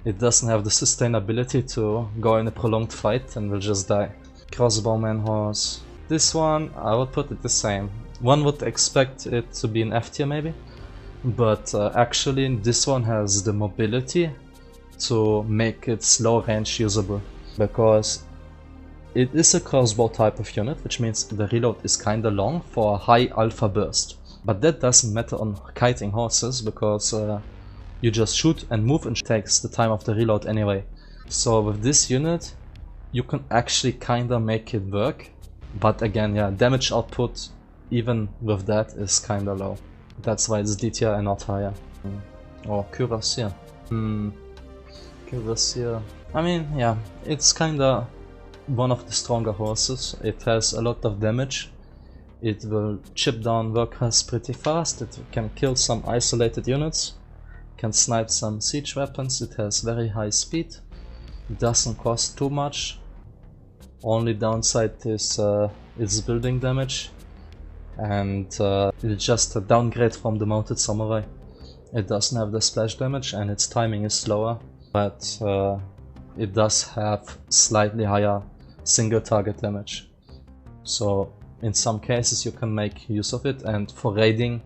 it doesn't have the sustainability to go in a prolonged fight and will just die. Crossbowman horse. This one, I would put it the same. One would expect it to be an F tier maybe. But actually this one has the mobility to make its low range usable. Because it is a crossbow type of unit, which means the reload is kinda long for a high alpha burst. But that doesn't matter on kiting horses, because you just shoot and move and it takes the time of the reload anyway. So with this unit, you can actually kinda make it work. But again, yeah, damage output even with that is kinda low. That's why it's D tier and not higher. Oh, Cuirassier. Cuirassier. I mean, yeah, it's kinda one of the stronger horses. It has a lot of damage. It will chip down workers pretty fast. It can kill some isolated units. Can snipe some siege weapons. It has very high speed. It doesn't cost too much. Only downside is its building damage. And it's just a downgrade from the mounted samurai. It doesn't have the splash damage and its timing is slower, but it does have slightly higher single target damage. So in some cases you can make use of it, and for raiding,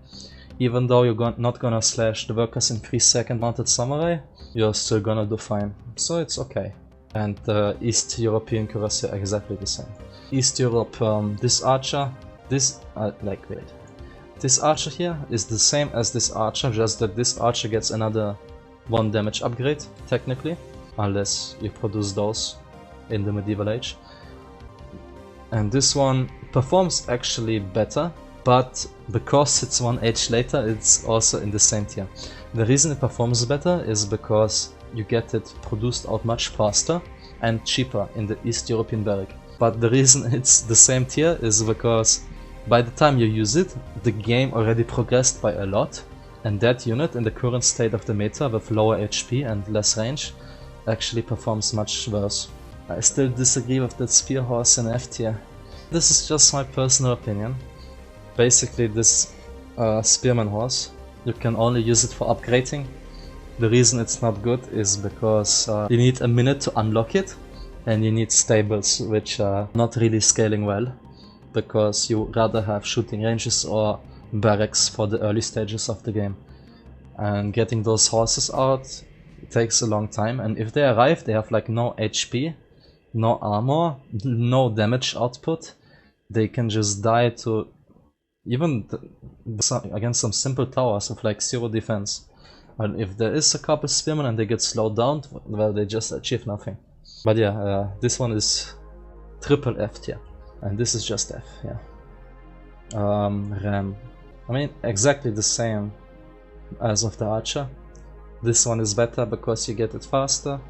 even though you're not gonna slash the workers in 3 seconds mounted samurai, you're still gonna do fine. So it's okay. And East European Cuirassier exactly the same. East Europe, this archer, this, This archer here is the same as this archer, just that this archer gets another 1 damage upgrade, technically, unless you produce those in the medieval age. And this one performs actually better, but because it's 1 age later, it's also in the same tier. The reason it performs better is because you get it produced out much faster and cheaper in the East European barrack. But the reason it's the same tier is because by the time you use it, the game already progressed by a lot, and that unit in the current state of the meta with lower HP and less range actually performs much worse. I still disagree with that spear horse in F tier. This is just my personal opinion. Basically this spearman horse, you can only use it for upgrading. The reason it's not good is because you need a minute to unlock it, and you need stables which are not really scaling well, because you rather have shooting ranges or barracks for the early stages of the game. And getting those horses out takes a long time, and if they arrive they have like no HP, no armor, no damage output. They can just die to even against some simple towers with like 0 defense. And if there is a couple spearmen and they get slowed down, well, they just achieve nothing. But yeah, this one is triple F tier. And this is just F, yeah. Ram. I mean, exactly the same as of the archer. This one is better because you get it faster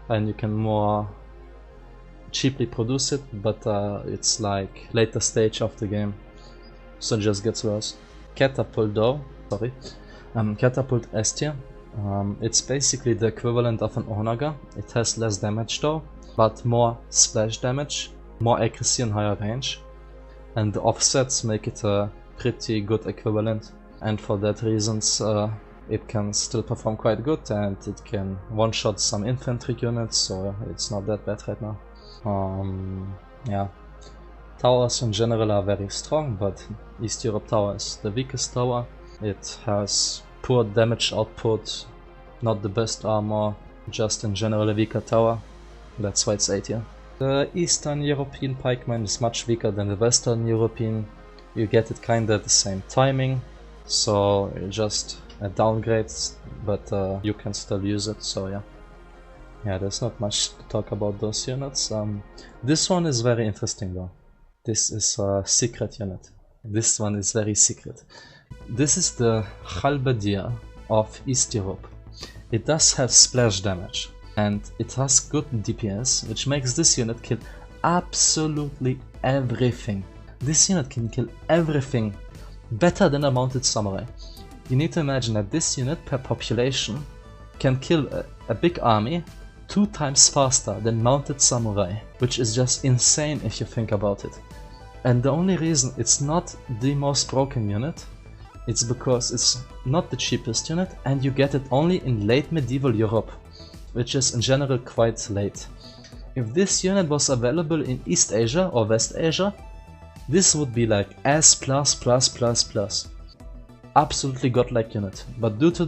and you can more cheaply produce it, but it's like later stage of the game, so it just gets worse. Catapult though, sorry. Catapult S tier. It's basically the equivalent of an Onaga. It has less damage though, but more splash damage, more accuracy and higher range, and the offsets make it a pretty good equivalent, and for that reasons it can still perform quite good, and it can one-shot some infantry units, so it's not that bad right now. Yeah, towers in general are very strong, but East Europe tower is the weakest tower. It has poor damage output, not the best armor, just in general a weaker tower. That's why it's A tier. The Eastern European pikeman is much weaker than the Western European. You get it kinda at the same timing, so just a downgrade, but you can still use it, so yeah. Yeah, there's not much to talk about those units. This one is very interesting though. This is a secret unit. This one is very secret. This is the Halberdier of East Europe. It does have splash damage, and it has good DPS, which makes this unit kill absolutely everything. This unit can kill everything better than a mounted samurai. You need to imagine that this unit per population can kill a big army 2 times faster than mounted samurai, which is just insane if you think about it. And the only reason it's not the most broken unit, it's because it's not the cheapest unit, and you get it only in late medieval Europe, which is in general quite late. If this unit was available in East Asia or West Asia, this would be like S++++. Absolutely godlike unit, but due to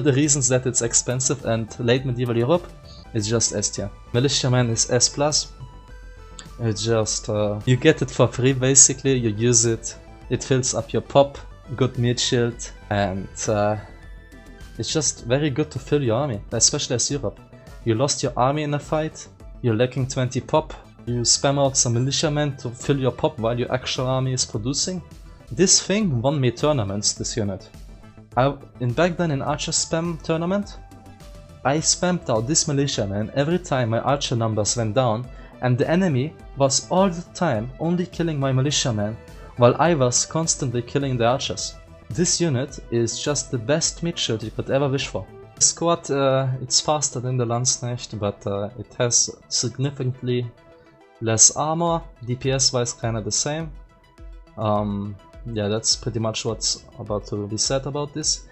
the reasons that it's expensive and late medieval Europe, it's just S tier. Militiaman is S+. It's just, you get it for free basically, you use it, it fills up your pop, good meat shield, and it's just very good to fill your army, especially as Europe. You lost your army in a fight, you're lacking 20 pop, you spam out some militiamen to fill your pop while your actual army is producing. This thing won me tournaments, this unit. Back then in Archer Spam tournament, I spammed out this militiaman every time my Archer numbers went down, and the enemy was all the time only killing my militiaman, while I was constantly killing the archers. This unit is just the best meat shield you could ever wish for. The squad, it's faster than the Landsknecht, but it has significantly less armor, DPS wise kinda the same. Yeah, that's pretty much what's about to be said about this.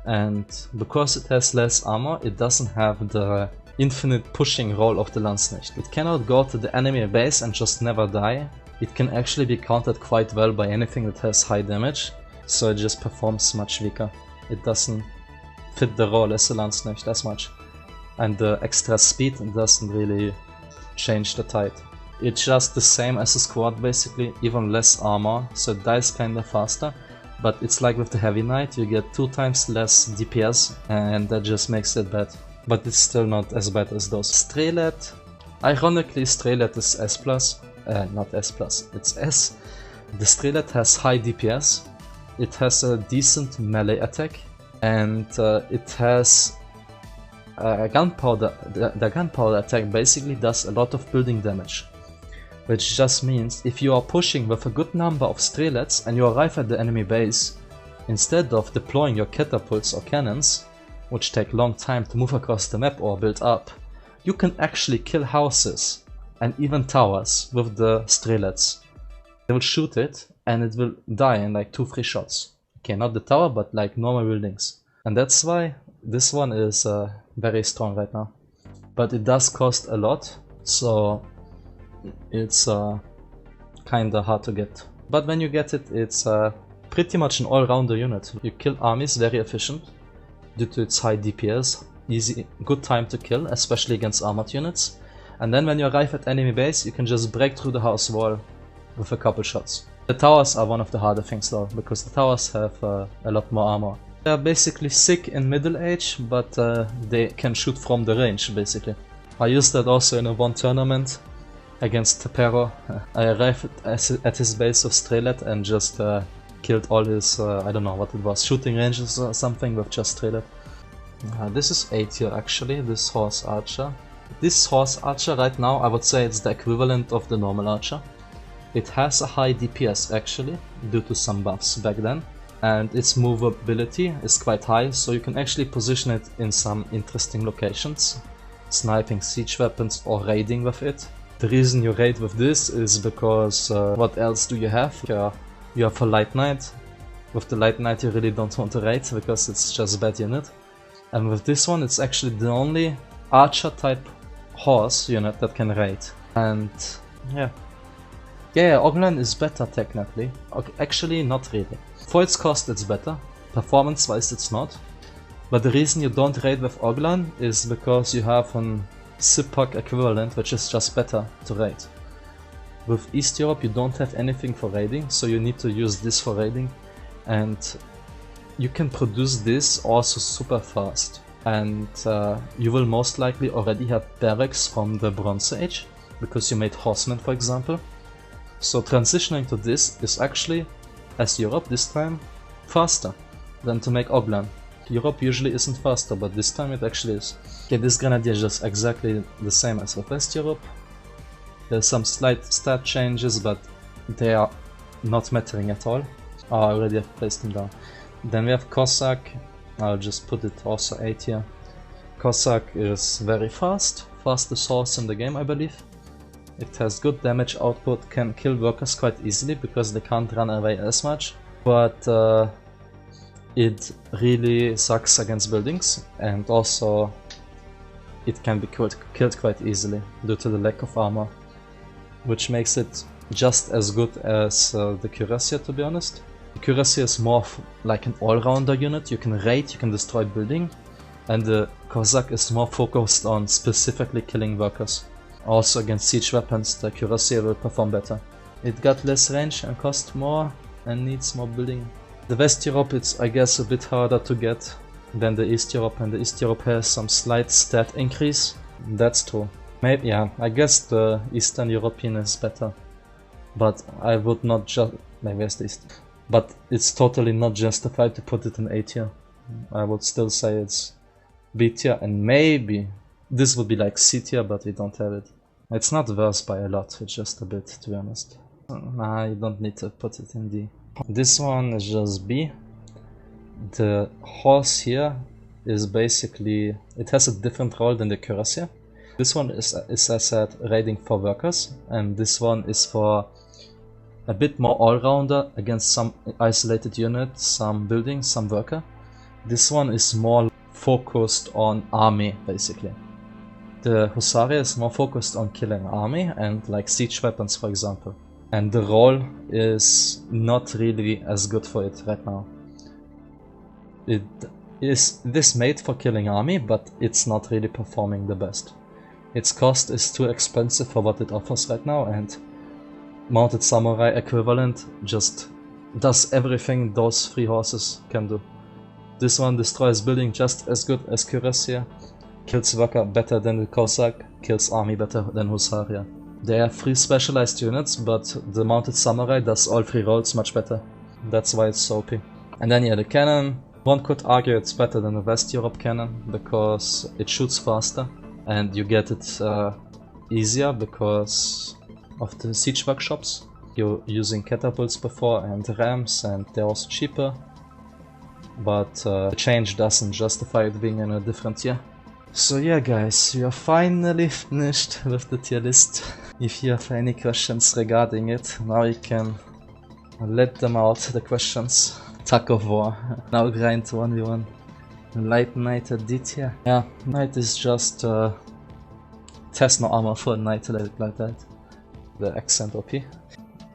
And because it has less armor, it doesn't have the infinite pushing roll of the Landsknecht. It cannot go to the enemy base and just never die. It can actually be countered quite well by anything that has high damage, so it just performs much weaker. It doesn't fit the role as a Landsknecht as much. And the extra speed doesn't really change the tide. It's just the same as a squad basically, even less armor, so it dies kinda faster. But it's like with the Heavy Knight, you get 2 times less DPS and that just makes it bad. But it's still not as bad as those. Strelet, ironically Strelet is S+, not S+, it's S. The Strelet has high DPS, it has a decent melee attack, and it has gunpowder. The gunpowder attack basically does a lot of building damage. Which just means if you are pushing with a good number of strelets and you arrive at the enemy base, instead of deploying your catapults or cannons, which take long time to move across the map or build up, you can actually kill houses and even towers with the strelets. They will shoot it and it will die in like 2-3 shots. Okay, not the tower, but like normal buildings. And that's why this one is very strong right now. But it does cost a lot, so it's kinda hard to get. But when you get it, it's pretty much an all-rounder unit. You kill armies very efficient due to its high DPS, easy, good time to kill, especially against armored units. And then when you arrive at enemy base, you can just break through the house wall with a couple shots. The towers are one of the harder things though, because the towers have a lot more armor. They are basically sick in middle age, but they can shoot from the range basically. I used that also in one tournament against Tepero. I arrived at his base of Strelet and just killed all his, I don't know what it was, shooting ranges or something with just Strelet. This is A tier actually, this horse archer. This horse archer right now, I would say it's the equivalent of the normal archer. It has a high DPS actually, due to some buffs back then. And its movability is quite high, so you can actually position it in some interesting locations. Sniping siege weapons or raiding with it. The reason you raid with this is because what else do you have? You have a light knight. With the light knight you really don't want to raid because it's just a bad unit. And with this one it's actually the only archer type horse unit that can raid. And yeah. Yeah, Oglan is better technically. Okay, actually not really. For its cost it's better. Performance wise it's not. But the reason you don't raid with Oglan is because you have an Sipak equivalent, which is just better to raid. With East Europe you don't have anything for raiding, so you need to use this for raiding, and you can produce this also super fast. And you will most likely already have barracks from the Bronze Age, because you made horsemen for example. So transitioning to this is actually, as Europe this time, faster than to make Oglan. Europe usually isn't faster, but this time it actually is. Okay, this grenadier is just exactly the same as with West Europe. There's some slight stat changes, but they are not mattering at all. Oh, I already have placed them down. Then we have Cossack. I'll just put it also A tier. Cossack is very fast, fastest horse in the game I believe. It has good damage output, can kill workers quite easily because they can't run away as much. But it really sucks against buildings, and also it can be killed quite easily due to the lack of armor, which makes it just as good as the Cuirassier, to be honest. The Cuirassier is more like an all-rounder unit. You can raid, you can destroy building, and the Cossack is more focused on specifically killing workers. Also against siege weapons the Cuirassier will perform better. It got less range and cost more and needs more building. The West Europe it's I guess a bit harder to get than the East Europe, and the East Europe has some slight stat increase. That's true. Maybe, yeah, I guess the Eastern European is better. But I would not just... maybe it's the East. But it's totally not justified to put it in A tier. I would still say it's B tier, and maybe this would be like C tier, but we don't have it. It's not worse by a lot, it's just a bit, to be honest. Nah, you don't need to put it in D. This one is just B. The horse here is basically... it has a different role than the Cuirassier. This one is as I said, raiding for workers, and this one is for a bit more all-rounder against some isolated unit, some building, some worker. This one is more focused on army, basically. The Husaria is more focused on killing army and like siege weapons, for example. And the role is not really as good for it right now. It is made for killing army, but it's not really performing the best. its cost is too expensive for what it offers right now, and Mounted Samurai equivalent just does everything those 3 horses can do. This one destroys building just as good as Cuirassier, kills Worker better than the Cossack, kills army better than Husaria. They are 3 specialized units, but the Mounted Samurai does all 3 roles much better. That's why it's so OP. And then yeah, the cannon. One could argue it's better than the West Europe cannon, because it shoots faster, and you get it easier because of the siege workshops. You're using catapults before and rams, and they're also cheaper. But the change doesn't justify it being in a different tier. So yeah guys, we are finally finished with the tier list. If you have any questions regarding it, now you can let them out, the questions. Tug of War. Now grind 1v1. Light Knight at D tier. Yeah, Knight is just test no armor for a Knight like that. The accent OP.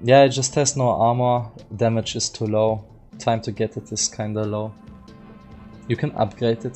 Yeah, it just has no armor, damage is too low, time to get it is kinda low. You can upgrade it.